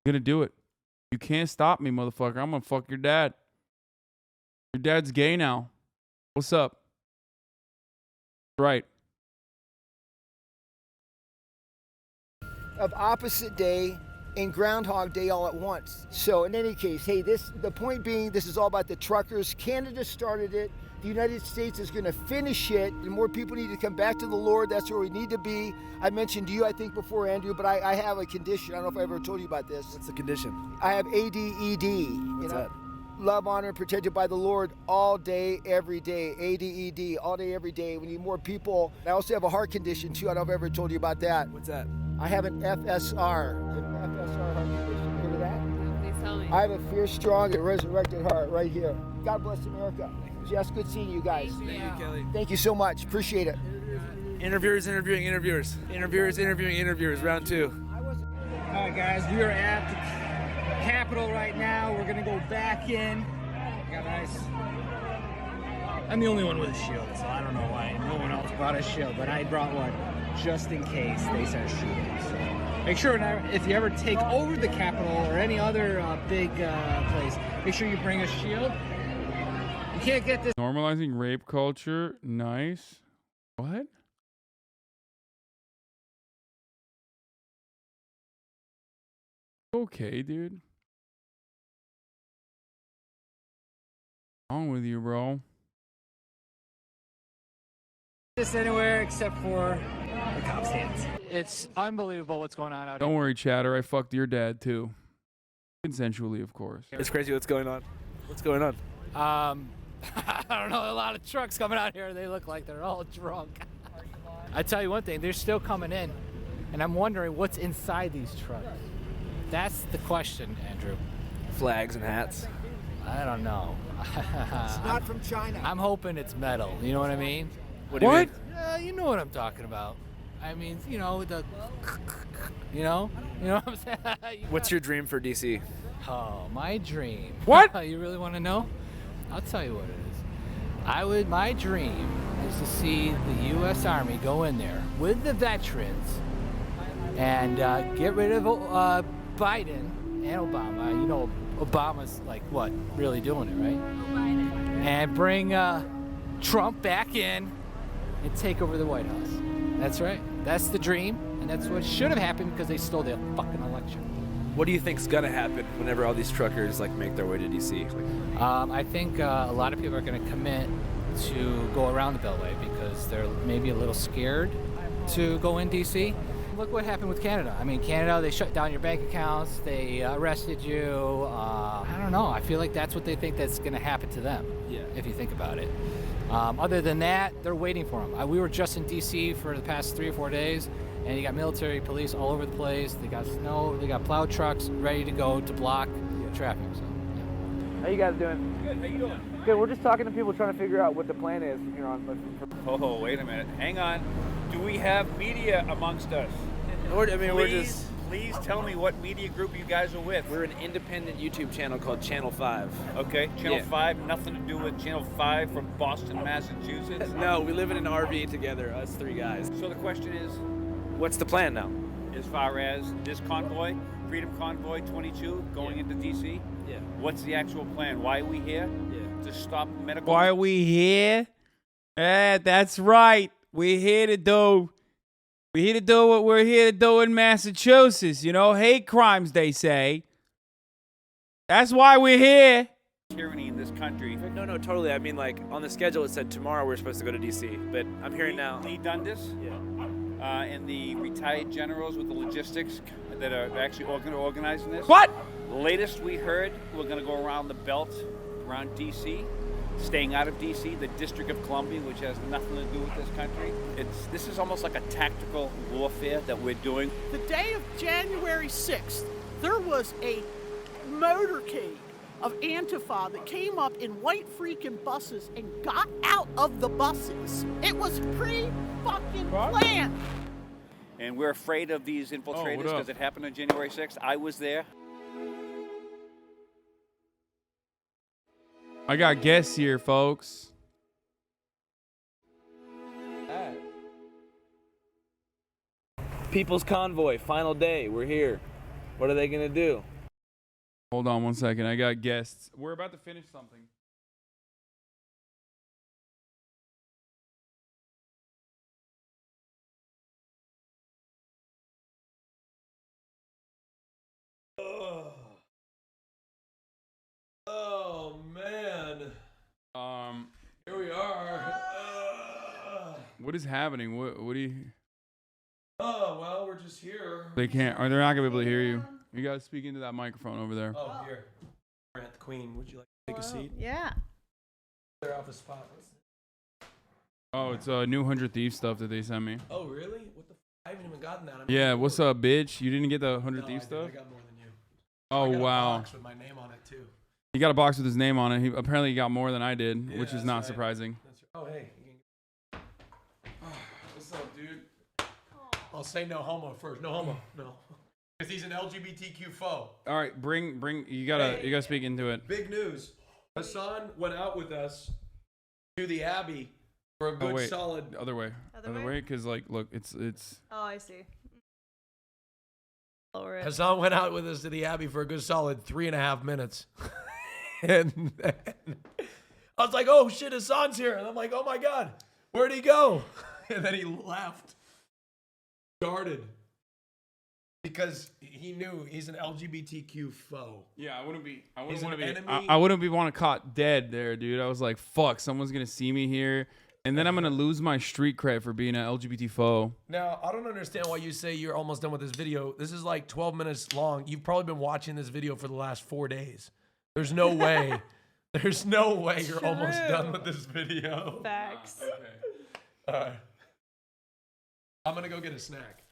I'm going to do it. You can't stop me, motherfucker. I'm going to fuck your dad. Your dad's gay now. What's up? Right. Of Opposite Day and Groundhog Day all at once. So in any case, hey, the point being, this is all about the truckers. Canada started it. The United States is going to finish it, and more people need to come back to the Lord. That's where we need to be. I mentioned to you, I think, before, Andrew, but I have a condition. I don't know if I ever told you about this. What's the condition? I have ADED. What's that? Love, honor, and protected by the Lord all day, every day. ADED, all day, every day. We need more people. I also have a heart condition, too. I don't know if I ever told you about that. What's that? I have an FSR. FSR heart condition. Heard of that? Please tell me. I have a fierce, strong, and resurrected heart right here. God bless America. Jess, good seeing you guys. Thank you, Kelly. Thank you so much. Appreciate it. Interviewers interviewing interviewers. Interviewers interviewing interviewers. Round 2. All right, guys, we are at the Capitol right now. We're gonna go back in. Got nice. I'm the only one with a shield, so I don't know why no one else brought a shield, but I brought one just in case they start shooting. So make sure if you ever take over the Capitol or any other big place, make sure you bring a shield. You can't get this. Normalizing rape culture. Nice. What? Okay, dude. What's wrong with you, bro? This anywhere except for the cops' hands. It's unbelievable what's going on out Don't worry, chatter. I fucked your dad, too. Consensually, of course. It's crazy what's going on. What's going on? I don't know, a lot of trucks coming out here. They look like they're all drunk. I tell you one thing, they're still coming in, and I'm wondering what's inside these trucks. That's the question, Andrew. Flags and hats. I don't know. It's not from China. I'm hoping it's metal. You know what I mean? What do you mean? You know what I'm talking about. I mean, you know, you know what I'm saying? What's your dream for DC? Oh, my dream. What? You really want to know? I'll tell you what it is. My dream is to see the U.S. Army go in there with the veterans and get rid of Biden and Obama. You know, Obama's like what? Really doing it, right? And bring Trump back in and take over the White House. That's right. That's the dream, and that's what should have happened because they stole the fucking election. What do you think's gonna happen whenever all these truckers like make their way to DC? I think a lot of people are going to commit to go around the Beltway because they're maybe a little scared to go in DC. Look what happened with Canada. I mean, Canada, they shut down your bank accounts, they arrested you. I don't know. I feel like that's what they think that's going to happen to them, if you think about it. Other than that, they're waiting for them. We were just in DC for the past 3 or 4 days, and you got military, police all over the place. They got snow, they got plow trucks ready to go to block traffic. So, How you guys doing? Good. How you doing? Good. We're just talking to people trying to figure out what the plan is from here on. Oh, wait a minute. Hang on. Do we have media amongst us? Please tell me what media group you guys are with. We're an independent YouTube channel called Channel 5. Okay, Channel 5, nothing to do with Channel 5 from Boston, Massachusetts? No, we live in an RV together, us 3 guys. So the question is, what's the plan now? As far as this convoy, Freedom Convoy 22, going into DC? Yeah. What's the actual plan? Why are we here? To stop medical... Why are we here? That's right. We're here to do what we're here to do in Massachusetts. You know, hate crimes, they say. That's why we're here. Tyranny in this country. No, totally. I mean, like, on the schedule it said tomorrow we're supposed to go to DC, but I'm hearing now. Lee Dundas? Yeah. and the retired generals with the logistics that are actually organizing this. What? Latest we heard, we're going to go around the belt, around D.C., staying out of D.C., the District of Columbia, which has nothing to do with this country. This is almost like a tactical warfare that we're doing. The day of January 6th, there was a motorcade of Antifa that came up in white freaking buses and got out of the buses. It was pre-fucking planned. And we're afraid of these infiltrators because it happened on January 6th. I was there. I got guests here, folks. People's Convoy, final day. We're here. What are they gonna do? Hold on one second. I got guests. We're about to finish something. Oh man. Here we are. What is happening? What do you? Oh well, we're just here. They can't. Or they're not gonna be able to hear you. You gotta speak into that microphone over there. Oh, here. Amouranth the Queen, would you like to take a seat? Yeah. Clear off the spot. Oh, it's new 100 Thieves stuff that they sent me. Oh really? What the? I haven't even gotten that. Yeah, what's up, bitch? You didn't get the 100 No, Thieves stuff? I got more than you. Oh I got wow. A box with my name on it too. He got a box with his name on it. He apparently got more than I did, Yeah, which is that's not right. surprising. Oh hey. What's up, dude? I'll say no homo first. No homo. No. Because he's an LGBTQ foe. All right, bring. You gotta speak into it. Big news. Hasan went out with us to the Abbey for a good solid. The other way. Other way, because like, look, it's. Oh, I see. Lower it. Hasan went out with us to the Abbey for a good solid 3.5 minutes. And I was like, oh shit, Hasan's here. And I'm like, oh my God, where'd he go? And then he left. Darted. Because he knew he's an LGBTQ foe. Yeah, I wouldn't be. I He's wouldn't an want to be. enemy. I wouldn't be want to caught dead there, dude. I was like, fuck, someone's gonna see me here, and then I'm gonna lose my street cred for being an LGBT foe. Now, I don't understand why you say you're almost done with this video. This is like 12 minutes long. You've probably been watching this video for the last 4 days. There's no way. There's no way you're almost done with this video. Facts. All right. I'm going to go get a snack.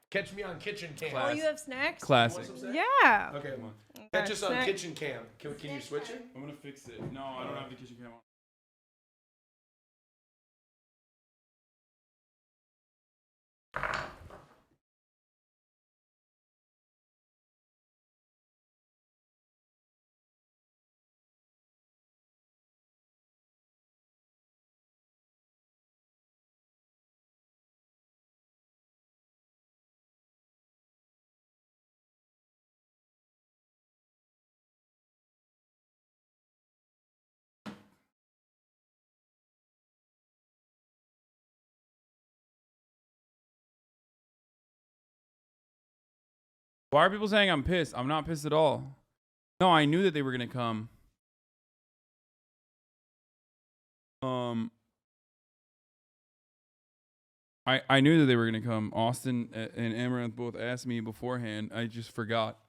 Catch me on kitchen cam. Oh, you have snacks? Classic. Yeah. Okay. Catch us on kitchen cam. Can you switch it? I'm gonna fix it. No, I don't have the kitchen cam on. Why are people saying I'm pissed? I'm not pissed at all. No, I knew that they were gonna come. I knew that they were gonna come. Austin and Amouranth both asked me beforehand. I just forgot.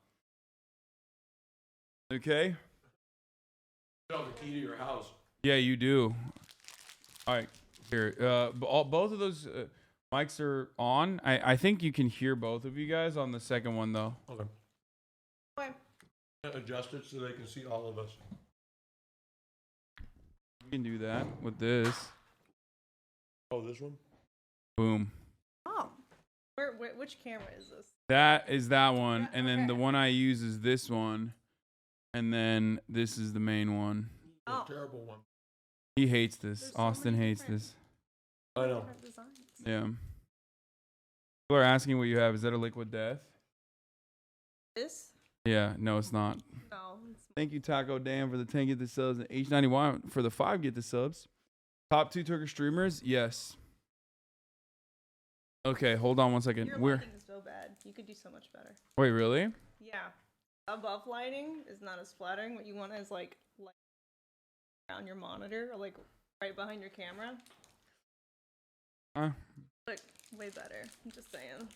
Okay. You have the key to your house. Yeah, you do. All right, here. Both of those mics are on. I think you can hear both of you guys on the second one though. Okay. Adjust it so they can see all of us. You can do that with this. Oh, this one? Boom. Oh. Which camera is this? That is that one, and then the one I use is this one, and then this is the main one. Oh. Terrible one. He hates this. Austin hates this. I know. Yeah. People are asking what you have. Is that a liquid death? This? Yeah. No, it's not. No. Thank you, Taco Dan, for the 10 get the subs, and H91 for the 5 get the subs. Top 2 Turkish streamers? Yes. Okay, hold on one second. Your We're lighting is so bad. You could do so much better. Wait, really? Yeah. Above lighting is not as flattering. What you want is like light around your monitor or like right behind your camera. Huh? Look, way better. I'm just saying.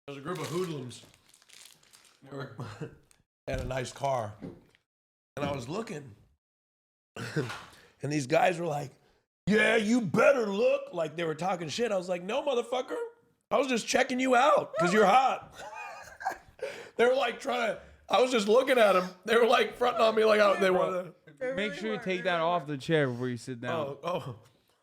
There's a group of hoodlums. They had a nice car. And I was looking. And these guys were like, yeah, you better look. Like they were talking shit. I was like, no, motherfucker. I was just checking you out because you're hot. They were like I was just looking at them. They were like fronting on me like they wanted to. Make sure you take that off the chair before you sit down. Oh.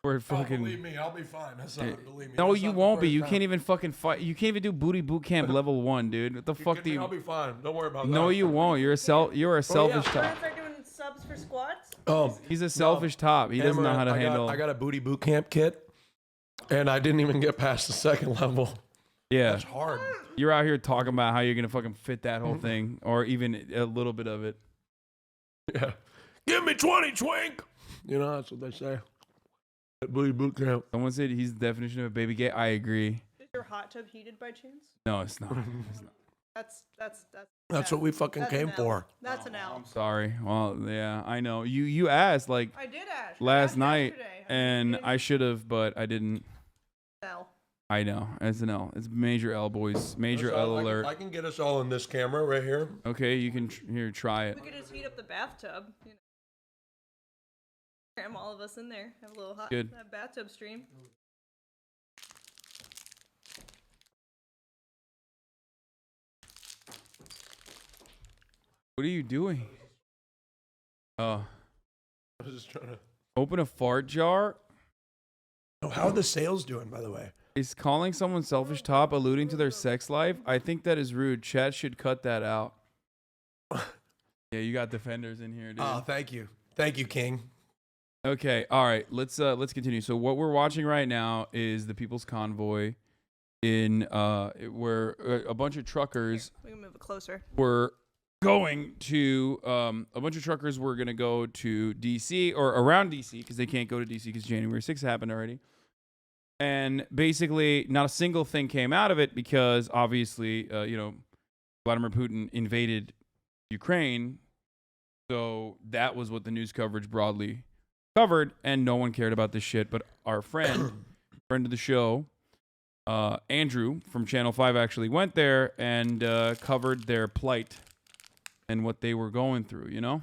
Or fucking. Believe me, I'll be fine. Hasan, believe me. No, That's you not the won't be. first You time. can't even fucking fight. You can't even do booty boot camp level 1, dude. What the fuck do you? I'll be fine. Don't worry about that. No, you won't. You're a selfish top. Start doing subs for squats. He's a selfish top. He doesn't know how to handle. I got a booty boot camp kit, and I didn't even get past the second level. Yeah, That's hard. You're out here talking about how you're gonna fucking fit that whole thing, or even a little bit of it. Yeah. Give me 20, twink. You know, that's what they say. At booty boot camp. Someone said he's the definition of a baby gay. I agree. Is your hot tub heated by chance? No, it's not. It's not. That's what we fucking That's an came L. for. That's an L. Sorry. Well, yeah, I know. You asked like I did ask. last I asked night, yesterday. and I should have, but I didn't. L. I know. It's an L. It's major L, boys. Major That's L all- alert. I can get us all in this camera right here. Okay, you can here try it. We could just heat up the bathtub. You know. Cram all of us in there. Have a little hot Good. bathtub stream. What are you doing? Oh, I was just trying to. open a fart jar. Oh, how are the sales doing, by the way? Is calling someone selfish top alluding to their sex life? I think that is rude. Chat should cut that out. Yeah, you got defenders in here, dude. Oh, thank you. Thank you, King. Okay, all right. Let's continue. So what we're watching right now is the People's Convoy, in where a bunch of truckers We can move it closer. were going to a bunch of truckers were going to go to DC or around DC because they can't go to DC because January 6th happened already. And basically, not a single thing came out of it because obviously, Vladimir Putin invaded Ukraine. So that was what the news coverage broadly covered, and no one cared about this shit. But our friend of the show, Andrew from Channel 5, actually went there and covered their plight and what they were going through, you know?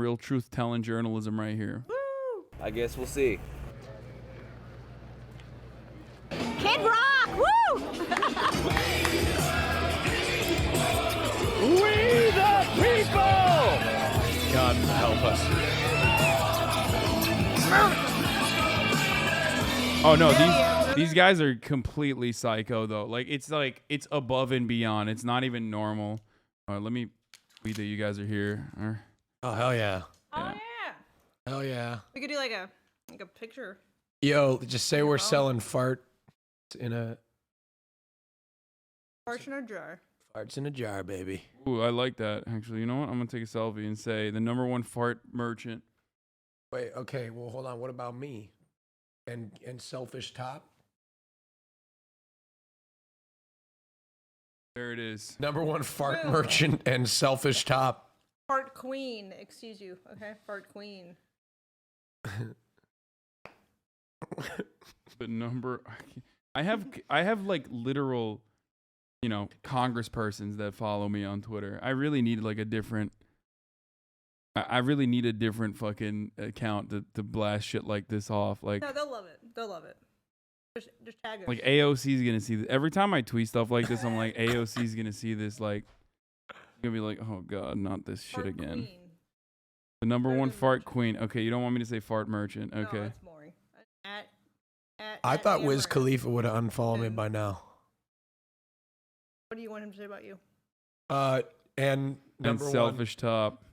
Real truth-telling journalism right here. I guess we'll see. Kid Rock! Woo! We the people! God help us. Oh no, these guys are completely psycho though. It's above and beyond. It's not even normal. Let me tweet that you guys are here. Oh hell yeah. Oh yeah. Hell yeah. We could do like a picture. Yo, just say we're selling farts in a jar, baby. Ooh, I like that. Actually, you know what? I'm gonna take a selfie and say the #1 fart merchant. Wait, okay, well hold on. What about me? And selfish top? There it is. #1 fart merchant and selfish top. Fart queen. Excuse you. Okay, fart queen. The number. I have like literal, congresspersons that follow me on Twitter. I really need like a different. I really need a different fucking account to blast shit like this off. Like, No, they'll love it. They'll love it. Just tag us. like AOC's gonna see this. Every time I tweet stuff like this, I'm like, AOC's gonna see this. Like, gonna be like, oh god, not this shit again. Queen. The #1 fart queen. Okay, you don't want me to say fart merchant. No, Okay. it's Maury. I thought Wiz Amouranth. Khalifa would have unfollowed me by now. What do you want him to say about you? And And #1 selfish top.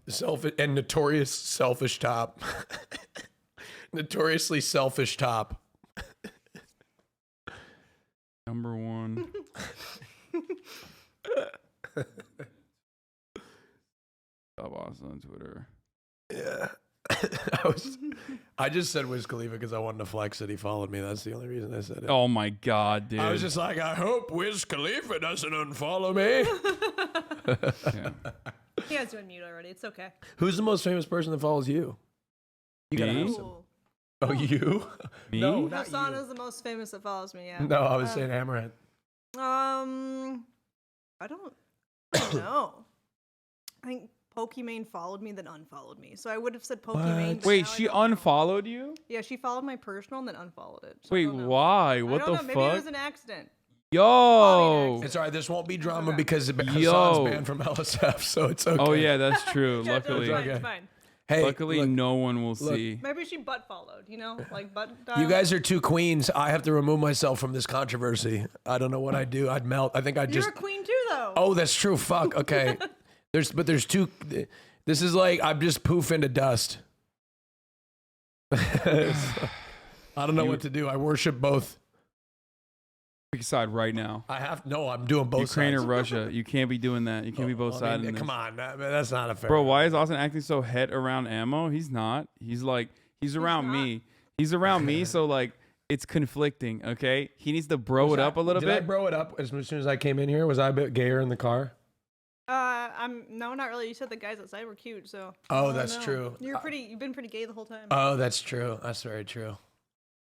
and notorious selfish top. Notoriously selfish top. #1. Stop Austin on Twitter. Yeah. I just said Wiz Khalifa because I wanted to flex that he followed me. That's the only reason I said it. Oh my god, dude. I was just like, I hope Wiz Khalifa doesn't unfollow me. He has you on mute already. It's okay. Who's the most famous person that follows you? You gotta Me? have some. Oh, you? Me? No, not Hasan you. is the most famous that follows me, yeah. No, I was saying Amouranth. I don't know. I think Pokimane followed me, then unfollowed me. So I would have said Pokimane. but Wait, now I she don't know. unfollowed you? Yeah, she followed my personal and then unfollowed it. So I Wait, don't know. why? What I the don't know. Maybe it fuck? was an accident. Yo. It's all right. This won't be drama because Hasan's Yo. banned from LSF, so it's okay. Oh yeah, that's true. Yeah, it's Luckily, fine, it's fine. Hey, luckily look, no one will look. see. Maybe she butt followed, like butt You dial. guys are two queens. I have to remove myself from this controversy. I don't know what I'd do. I'd melt. I think I'd You're just. a queen too, though. Oh, that's true. Fuck. Okay. There's two. This is like I'm just poof into dust. I don't know what to do. I worship both. Pick a side right now. I have no. I'm doing both Ukraine sides. or Russia. You can't be doing that. You can't be both sides. in this. Come on, that's not a fair. Bro, why is Austin acting so het around ammo? He's not. He's around me. He's around me, so like it's conflicting. Okay, he needs to bro it up a little Did bit. I bro it up as soon as I came in here? Was I a bit gayer in the car? No, not really. You said the guys outside were cute, so. Oh, I don't that's know. true. You've been pretty gay the whole time. Oh, that's true. That's very true.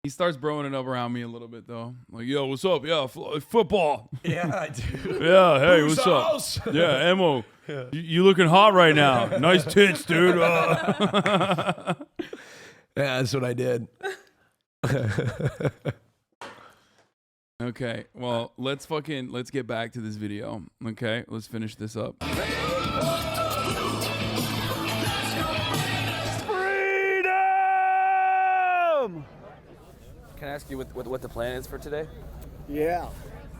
He starts broing it up around me a little bit though. Like, yo, what's up? Yeah, football. Yeah, I do. Yeah, hey, Who's what's house? up? Yeah, Ammo. You looking hot right now. Nice tits, dude. Yeah, that's what I did. Okay, well, let's get back to this video. Okay, let's finish this up. Can I ask you what the plan is for today? Yeah.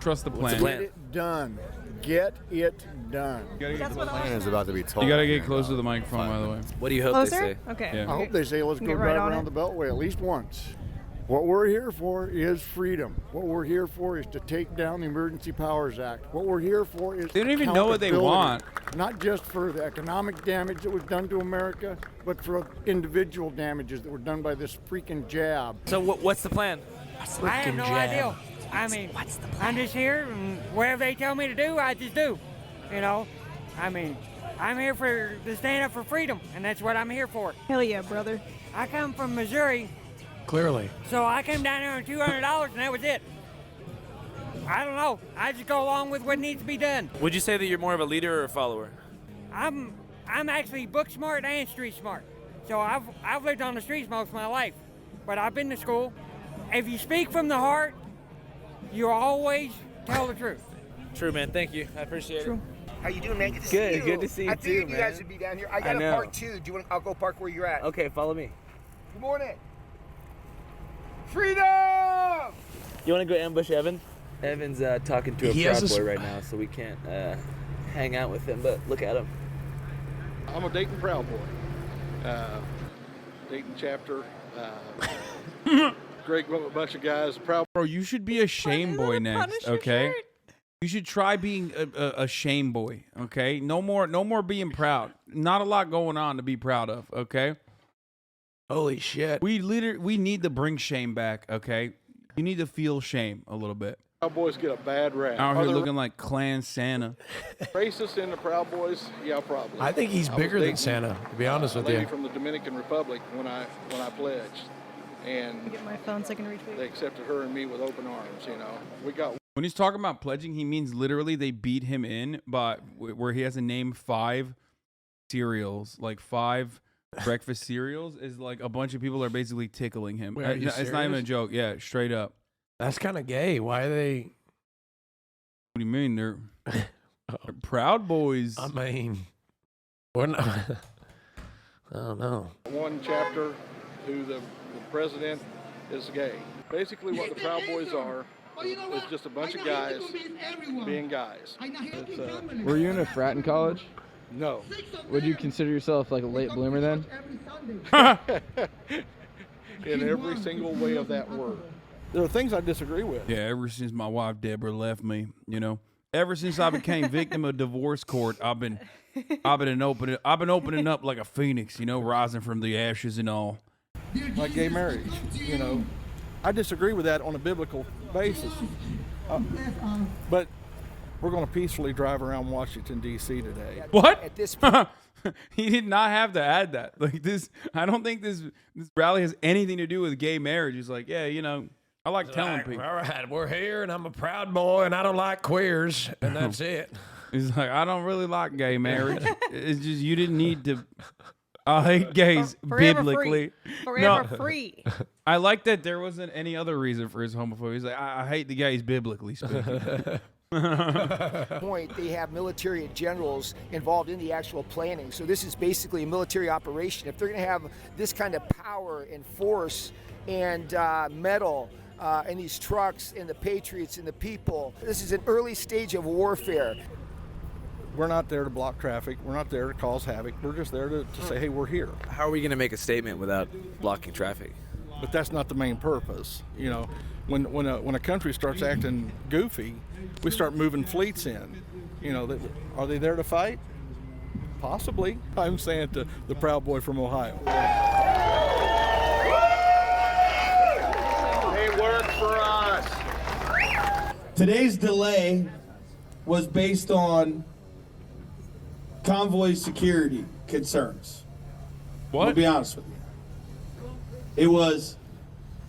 Trust the What's plan. the plan? Get it done. Get it done. Plan is about to be told. You gotta get close to the microphone, by the way. What do you hope Closer? they say? Okay. Yeah. I hope they say let's go Get right drive on around it. the Beltway at least once. What we're here for is freedom. What we're here for is to take down the Emergency Powers Act. What we're here for is They don't even know what they want. accountability. Not just for the economic damage that was done to America, but for individual damages that were done by this freaking jab. So what's the plan? I have no idea. I mean, I'm just here, and whatever they tell me to do, I just do. I mean, I'm here to stand up for freedom, and that's what I'm here for. Hell yeah, brother. I come from Missouri, Clearly. so I came down here on $200, and that was it. I don't know. I just go along with what needs to be done. Would you say that you're more of a leader or a follower? I'm actually book smart and street smart. So I've lived on the streets most of my life, but I've been to school. If you speak from the heart, you always tell the truth. True, man. Thank you. I appreciate it. How you doing, man? Good to see Good. you. Good to see you I figured too, you man. guys would be down here. I got I a know. park too. I'll go park where you're at. Okay, follow me. Good morning. Freedom! You want to go ambush Evan? Evan's talking to a He has Proud a Boy right now, so we can't hang out with him. But look at him. I'm a Dayton Proud Boy. Dayton chapter. Great bunch of guys. Proud. Bro, you should be a shame boy next, okay? You should try being a shame boy, okay? No more being proud. Not a lot going on to be proud of, okay? Holy shit. We need to bring shame back, okay? You need to feel shame a little bit. Proud Boys get a bad rap. Out here Are there looking like Clan Santa. racist in the Proud Boys? Yeah, probably. I think he's was bigger than dating Santa, to be honest with a lady you. from the Dominican Republic when I pledged, and Get my phone so I can retweet. they accepted her and me with open arms. We got. When he's talking about pledging, he means literally they beat him in, but where he has to name 5 cereals, like 5 breakfast cereals, is like a bunch of people are basically tickling him. Wait, are you It's not even a serious? joke. Yeah, straight up. That's kind of gay. Why are they? What do you mean? They're Proud Boys. I mean, we're not. I don't know. One chapter who the president is gay. Basically, what the Proud Boys are is just a bunch of guys being guys. Were you in a frat in college? No. Would you consider yourself like a late bloomer then? In every single way of that word. There are things I disagree with. Yeah, ever since my wife Deborah left me, ever since I became victim of divorce court, I've been opening up like a phoenix, rising from the ashes and all. Like gay marriage, I disagree with that on a biblical basis. But we're going to peacefully drive around Washington, D.C. today. What? At this point, He did not have to add that. Like this, I don't think this rally has anything to do with gay marriage. He's like, yeah, you know, I like telling people. All right, we're here, and I'm a proud boy, and I don't like queers, and that's it. He's like, I don't really like gay marriage. It's just you didn't need to. I hate gays Forever biblically. free. Forever free. I like that there wasn't any other reason for his homophobia. He's like, I hate the gays biblically speaking. Point, they have military generals involved in the actual planning. So this is basically a military operation. If they're going to have this kind of power and force and metal and these trucks and the patriots and the people, this is an early stage of warfare. We're not there to block traffic. We're not there to cause havoc. We're just there to say, hey, we're here. How are we going to make a statement without blocking traffic? But that's not the main purpose. You know, when a country starts acting goofy, we start moving fleets in. You know, are they there to fight? Possibly. I'm saying to the proud boy from Ohio. They work for us. Today's delay was based on convoy security concerns. What? I'll be honest with you. It was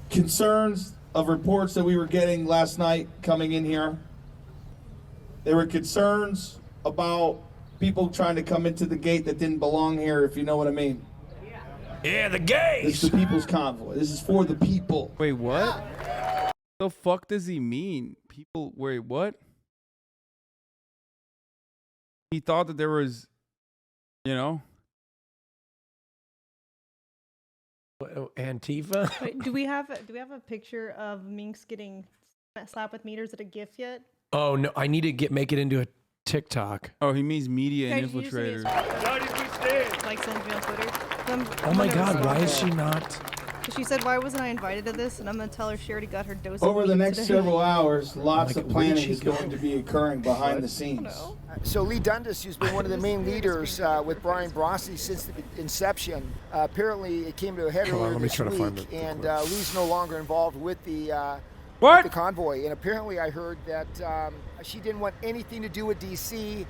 concerns of reports that we were getting last night coming in here. There were concerns about people trying to come into the gate that didn't belong here, if you know what I mean. Yeah, the gays. This is the people's convoy. This is for the people. Wait, what? The fuck does he mean? People, wait, what? He thought that there was, you know. Antifa? Wait, do we have a picture of Minx getting slapped with meters at a GIF yet? Oh no, I need to make it into a TikTok. Oh, he means media and Okay, you just infiltrators. Like sends me on Twitter. Oh my God, why is she not? She said, "Why wasn't I invited to this?" And I'm gonna tell her she already got her dose. Over of the meat next today. several hours, lots Like, of where did planning she is go? going to be occurring behind the scenes. So Lee Dundas, who's been one of the main leaders with Brian Brossi since the inception, apparently it came to a head Hold on, earlier let me this try to find week, the and clip. Lee's no longer involved with the convoy. And apparently I heard that she didn't want anything to do with D.C.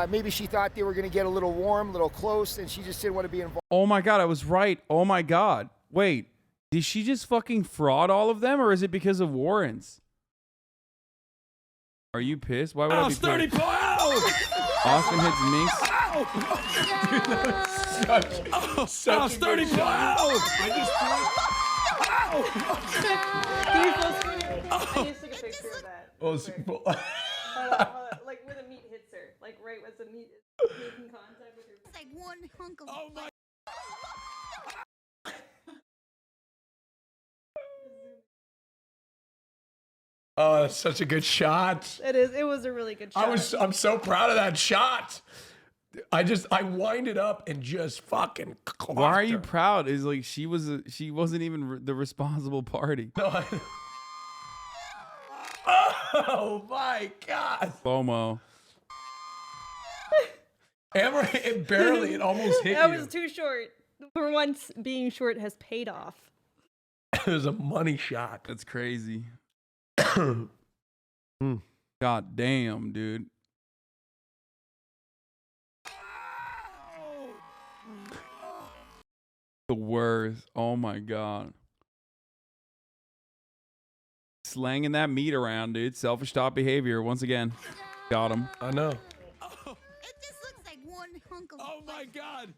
Maybe she thought they were going to get a little warm, a little close, and she just didn't want to be involved. Oh my God, I was right. Oh my God. Wait, did she just fucking fraud all of them, or is it because of Warren's? Are you pissed? Why would I be pissed? 30 Austin hits Minx. Such 30 I just I just took a picture of that. Oh, Hold on, like where the meat hits her, like right as the meat is making contact with her. It's like one hunk of. Oh my. Oh, that's such a good shot. It is. It was a really good shot. I'm so proud of that shot. I wind it up and just fucking. Why are you proud? Is like she wasn't even the responsible party. No, oh my God. FOMO. Amber, it almost hit That you. was too short. For once, being short has paid off. It was a money shot. That's crazy. God damn, dude. The worst. Oh my God. Slanging that meat around, dude. Selfish top behavior once again. Got him. I know. Oh my God,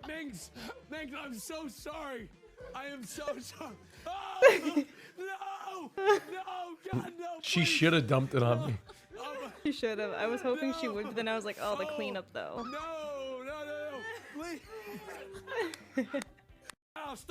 Minx, I'm so sorry. I am so sorry. Oh, no, God, no. She should have dumped it on me. She should have. I was hoping she would, but then I was like, oh, the cleanup though. No.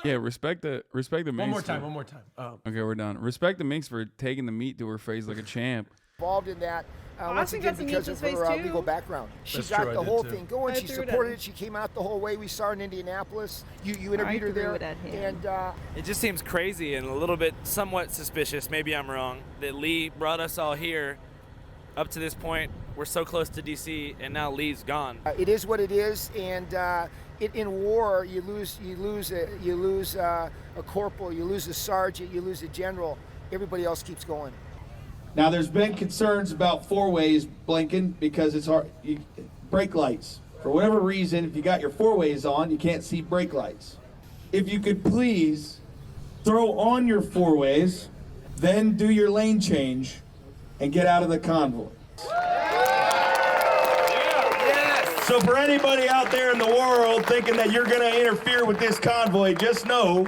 Yeah, respect the Minx. One more for- time. Oh. Okay, we're done. Respect the Minx for taking the meat to her face like a champ. Involved in that once Austin again got some because meat of to his her face, too. legal background. She That's got true, I the did whole too. thing going. I She threw it supported at it. She came out the whole way. We saw her in Indianapolis. You interviewed her threw there. it at him. And It just seems crazy and a little bit somewhat suspicious, maybe I'm wrong, that Lee brought us all here up to this point. We're so close to DC and now Lee's gone. it is what it is. And in war, you lose a corporal, you lose a sergeant, you lose a general. Everybody else keeps going. Now, there's been concerns about four-ways blinking because it's hard. Brake lights For whatever reason, if you got your four-ways on, you can't see brake lights. If you could please throw on your four-ways, then do your lane change and get out of the convoy. So for anybody out there in the world thinking that you're gonna interfere with this convoy, just know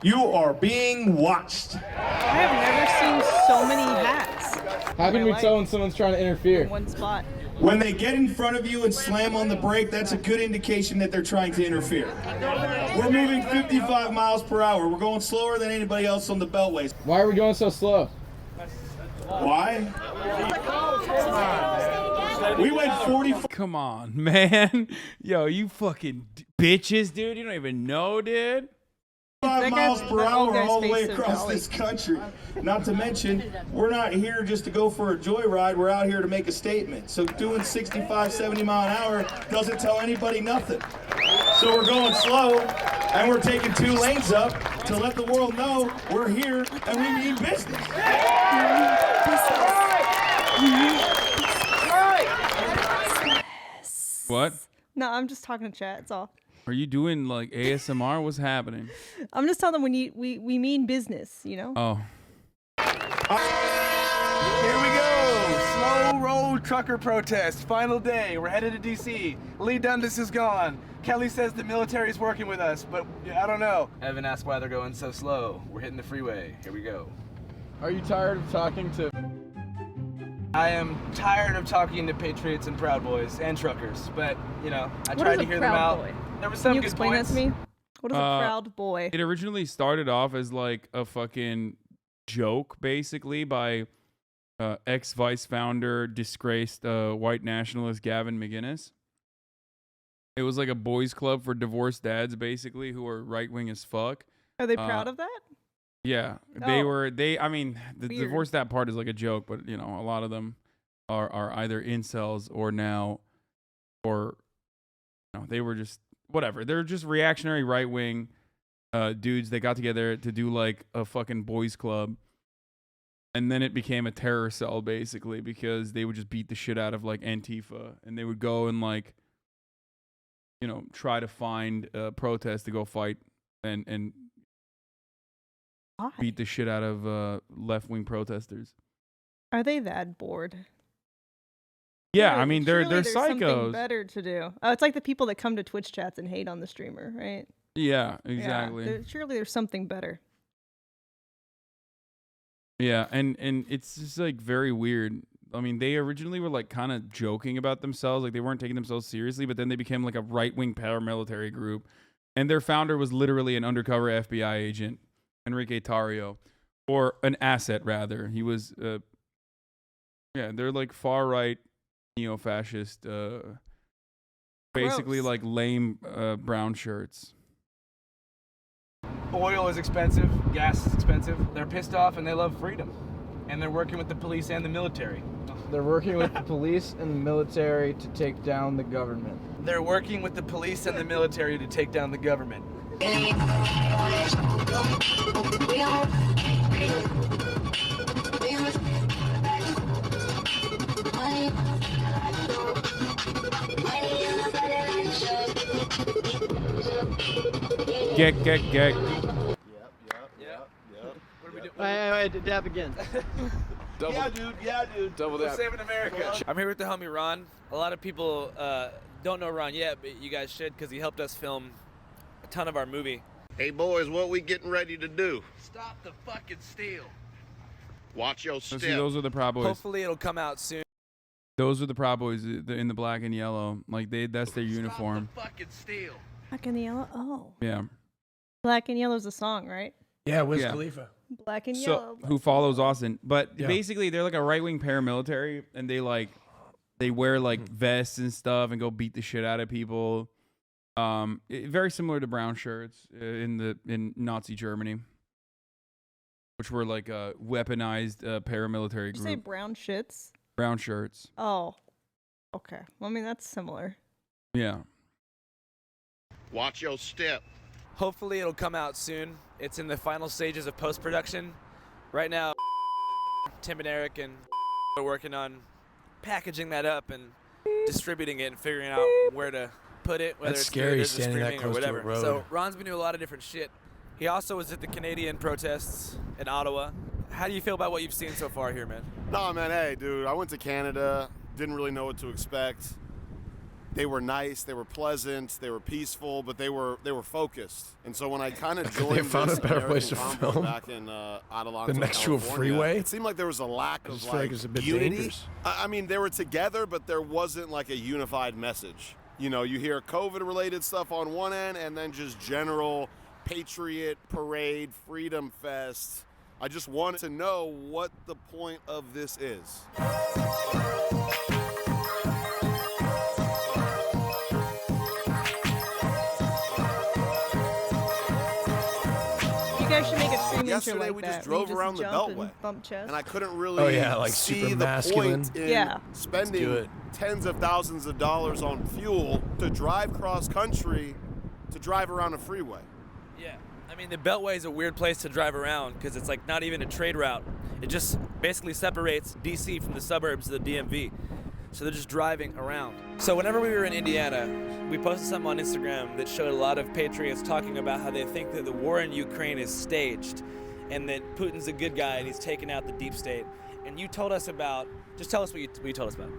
you are being watched. I have never seen so many hats. How can we tell when someone's trying to interfere? In one spot. When they get in front of you and slam on the brake, that's a good indication that they're trying to interfere. We're moving 55 miles per hour. We're going slower than anybody else on the beltways. Why are we going so slow? Why? We went 45. Come on, man. Yo, you fucking bitches, dude. You don't even know, dude. 5 miles per hour all the way across this country. Not to mention, we're not here just to go for a joyride. We're out here to make a statement. So doing 65, 70 mile an hour doesn't tell anybody nothing. So we're going slow, and we're taking 2 lanes up to let the world know we're here and we mean business. What? No, I'm just talking to chat. That's all. Are you doing like ASMR? What's happening? I'm just telling them we mean business, you know? Oh. Here we go. Slow road trucker protest. Final day. We're headed to D.C. Lee Dundas is gone. Kelly says the military's working with us, but I don't know. Evan asked why they're going so slow. We're hitting the freeway. Here we go. Are you tired of talking to... I am tired of talking to patriots and Proud Boys and truckers, but, you know, I What tried is to a hear them Proud out. Boy? There was Can some you good explain points. that to me? What is a proud boy? It originally started off as like a fucking joke, basically, by ex-Vice founder, disgraced white nationalist Gavin McInnes. It was like a boys club for divorced dads, basically, who are right-wing as fuck. Are they proud of that? Yeah, I mean, the Weird. divorce dad part is like a joke, but you know, a lot of them are either incels or now, or you know, they were just whatever. They're just reactionary right-wing dudes. They got together to do like a fucking boys club. And then it became a terror cell, basically, because they would just beat the shit out of like Antifa, and they would go and like, you know, try to find a protest to go fight and beat the shit out of left-wing protesters. Are they that bored? Yeah, Surely- I mean surely they're there's something psychos. better to do. It's like the people that come to Twitch chats and hate on the streamer, right? Yeah, exactly. Yeah, surely there's something better. Yeah, and it's just like very weird. I mean, they originally were like kind of joking about themselves, like they weren't taking themselves seriously, but then they became like a right-wing paramilitary group, and their founder was literally an undercover FBI agent, Enrique Tarrio, or an asset rather. He was, yeah, they're like far-right neo-fascist, basically Gross. like lame brown shirts. Oil is expensive, gas is expensive. They're pissed off and they love freedom. And they're working with the police and the military. They're working with the police and the military to take down the government. They're working with the police and the military to take down the government. Get. Wait, dab again. Yeah, dude. Double We're dab. saving America. I'm here with the homie Ron. A lot of people don't know Ron yet, but you guys should because he helped us film a ton of our movie. Hey boys, what we getting ready to do? Stop the fucking steal. Watch your So step. see, those are the Proud Boys. Hopefully it'll come out soon. Those are the Proud Boys in the black and yellow. Like that's their uniform. Fucking steal. Black and yellow. Oh, Yeah. Black and yellow's a song, right? Yeah, Wiz Yeah. Khalifa. Black and So yellow. who follows Austin? But Yeah. basically, they're like a right-wing paramilitary, and they wear like vests and stuff and go beat the shit out of people. Very similar to brown shirts in Nazi Germany, which were like a weaponized paramilitary Did you say group. brown shits? Brown shirts. Oh, okay. Well, I mean, that's similar. Yeah. Watch your step. Hopefully it'll come out soon. It's in the final stages of post-production. Right now, Tim and Eric and are working on packaging that up and distributing it and figuring out where to put it, whether That's it's scary, through standing that streaming close or to a whatever. road. So Ron's been doing a lot of different shit. He also was at the Canadian protests in Ottawa. How do you feel about what you've seen so far here, man? No, man, hey, dude, I went to Canada, didn't really know what to expect. They were nice, they were pleasant, they were peaceful, but they were focused. And so when I kind of joined They found this a better American place to convoy film back in Adelanto, than next to a California, freeway? it seemed like there was a lack I of just feel like it's a bit unity. dangerous. I mean, they were together, but there wasn't like a unified message. You know, you hear COVID-related stuff on one end, and then just general Patriot Parade, Freedom Fest. I just wanted to know what the point of this is. You guys should make a stream Yesterday intro like we that, just where you drove around the jump Beltway, and bump chest. and I couldn't really Oh, yeah, like see super the masculine. point in Yeah. spending tens of thousands of dollars on fuel to drive cross country to drive around a freeway. Yeah, I mean, the Beltway is a weird place to drive around because it's like not even a trade route. It just basically separates DC from the suburbs of the DMV. So they're just driving around. So whenever we were in Indiana, we posted something on Instagram that showed a lot of patriots talking about how they think that the war in Ukraine is staged and that Putin's a good guy and he's taken out the deep state. And you told us about, just tell us what you told us about.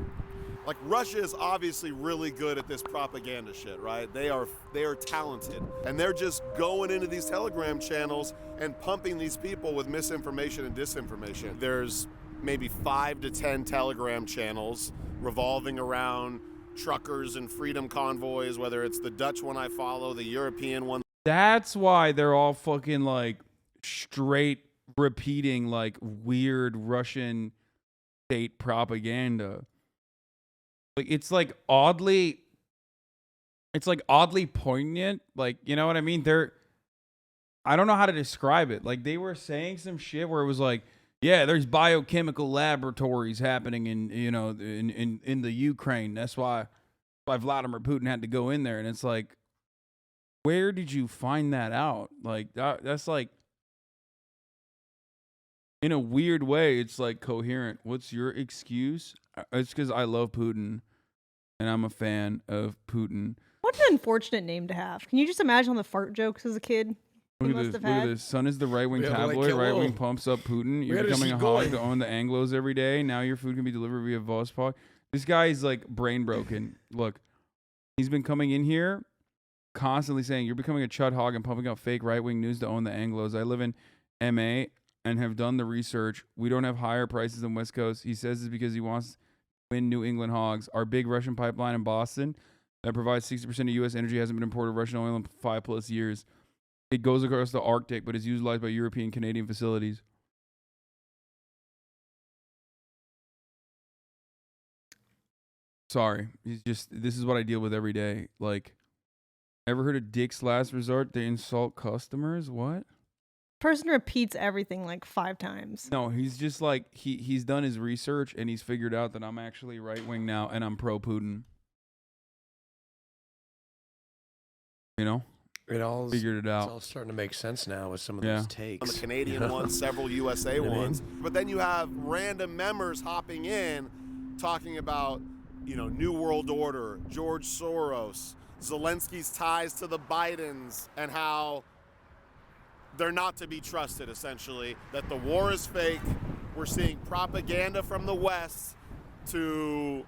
Like, Russia is obviously really good at this propaganda shit, right? They are talented, and they're just going into these Telegram channels and pumping these people with misinformation and disinformation. There's maybe 5 to 10 Telegram channels revolving around truckers and freedom convoys, whether it's the Dutch one I follow, the European one. That's why they're all fucking like straight repeating like weird Russian state propaganda. Like it's like oddly poignant. Like, you know what I mean? I don't know how to describe it. Like, they were saying some shit where it was like, yeah, there's biochemical laboratories happening in, you know, in the Ukraine. That's why Vladimir Putin had to go in there. And it's like, where did you find that out? Like, that's like, in a weird way, it's like coherent. What's your excuse? It's because I love Putin and I'm a fan of Putin. What an unfortunate name to have. Can you just imagine all the fart jokes as a kid? Look at this. Sun is the right-wing tabloid. Right-wing pumps up Putin. You're becoming a hog to own the Anglos every day. Now your food can be delivered via Vospod. This guy is like brain broken. Look, he's been coming in here constantly saying, you're becoming a chud hog and pumping out fake right-wing news to own the Anglos. I live in MA and have done the research. We don't have higher prices than West Coast. He says this because he wants to win New England hogs. Our big Russian pipeline in Boston that provides 60% of U.S. energy hasn't been imported Russian oil in 5+ years. It goes across the Arctic, but is utilized by European Canadian facilities. Sorry. This is what I deal with every day. Like, ever heard of Dick's Last Resort? They insult customers? What? Person repeats everything like 5 times. No, he's just like, he's done his research and he's figured out that I'm actually right-wing now and I'm pro-Putin. You know? Figured it out. It's all starting to make sense now with some of those takes. On the Canadian ones, several USA ones. But then you have random members hopping in talking about, you know, New World Order, George Soros, Zelensky's ties to the Bidens, and how they're not to be trusted, essentially, that the war is fake. We're seeing propaganda from the West to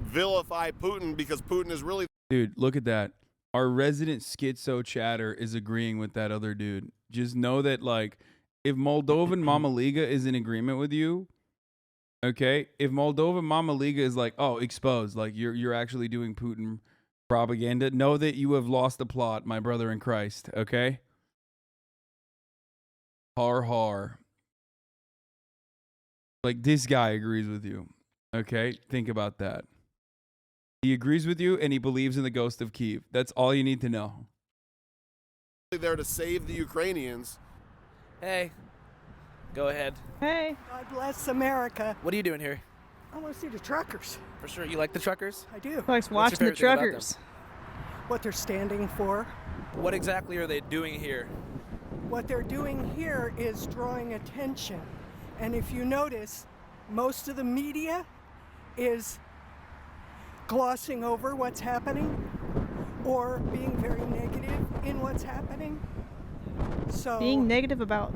vilify Putin because Putin is really... Dude, look at that. Our resident schizo chatter is agreeing with that other dude. Just know that, like, if Moldovan Mama Liga is in agreement with you, okay? If Moldovan Mama Liga is like, oh, exposed, like you're actually doing Putin propaganda, know that you have lost the plot, my brother in Christ, okay? Har har. Like, this guy agrees with you, okay? Think about that. He agrees with you, and he believes in the ghost of Kyiv. That's all you need to know. there to save the Ukrainians. Hey, go ahead. Hey. God bless America. What are you doing here? I want to see the truckers. For sure. You like the truckers? I do. Likes watching the truckers. What they're standing for. What exactly are they doing here? What they're doing here is drawing attention. And if you notice, most of the media is glossing over what's happening or being very negative in what's happening. So Being negative about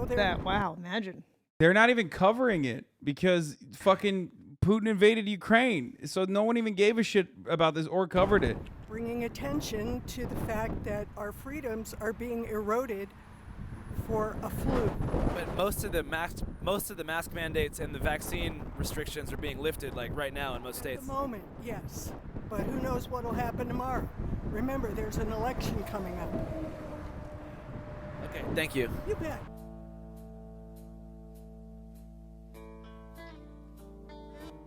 they're that. Wow, imagine. They're not even covering it because fucking Putin invaded Ukraine. So no one even gave a shit about this or covered it. bringing attention to the fact that our freedoms are being eroded for a flu. But most of the mask mandates and the vaccine restrictions are being lifted, like right now in most At states. the moment, yes. But who knows what will happen tomorrow? Remember, there's an election coming up. Okay, thank you. You bet.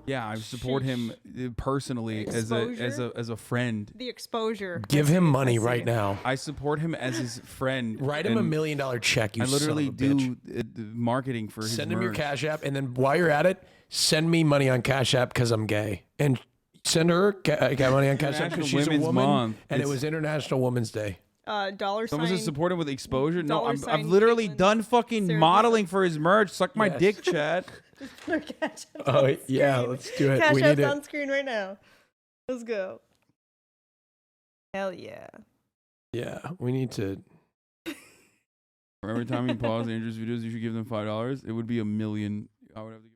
Yeah, I support him personally as a friend. The exposure. Give him money right now. I support him as his friend. Write him $1 million check. You I literally son of a bitch. do marketing for his Send him your merch. Cash App, and then while you're at it, send me money on Cash App because I'm gay. And send her money on Cash App because she's a Women's woman, Month. and it It's- was International Women's Day. Dollar Someone sign. says support him with exposure. No, dollar I've sign literally Caitlin. done fucking Sarah modeling for his merch. Suck my Yes. dick, Chad. Cash App's Oh on yeah, screen. let's do it. Cash we App's need it. on screen right now. Let's go. Hell yeah. Yeah, we need to. For every time you pause Andrew's videos, you should give them $5. It would be $1 million. I would have to give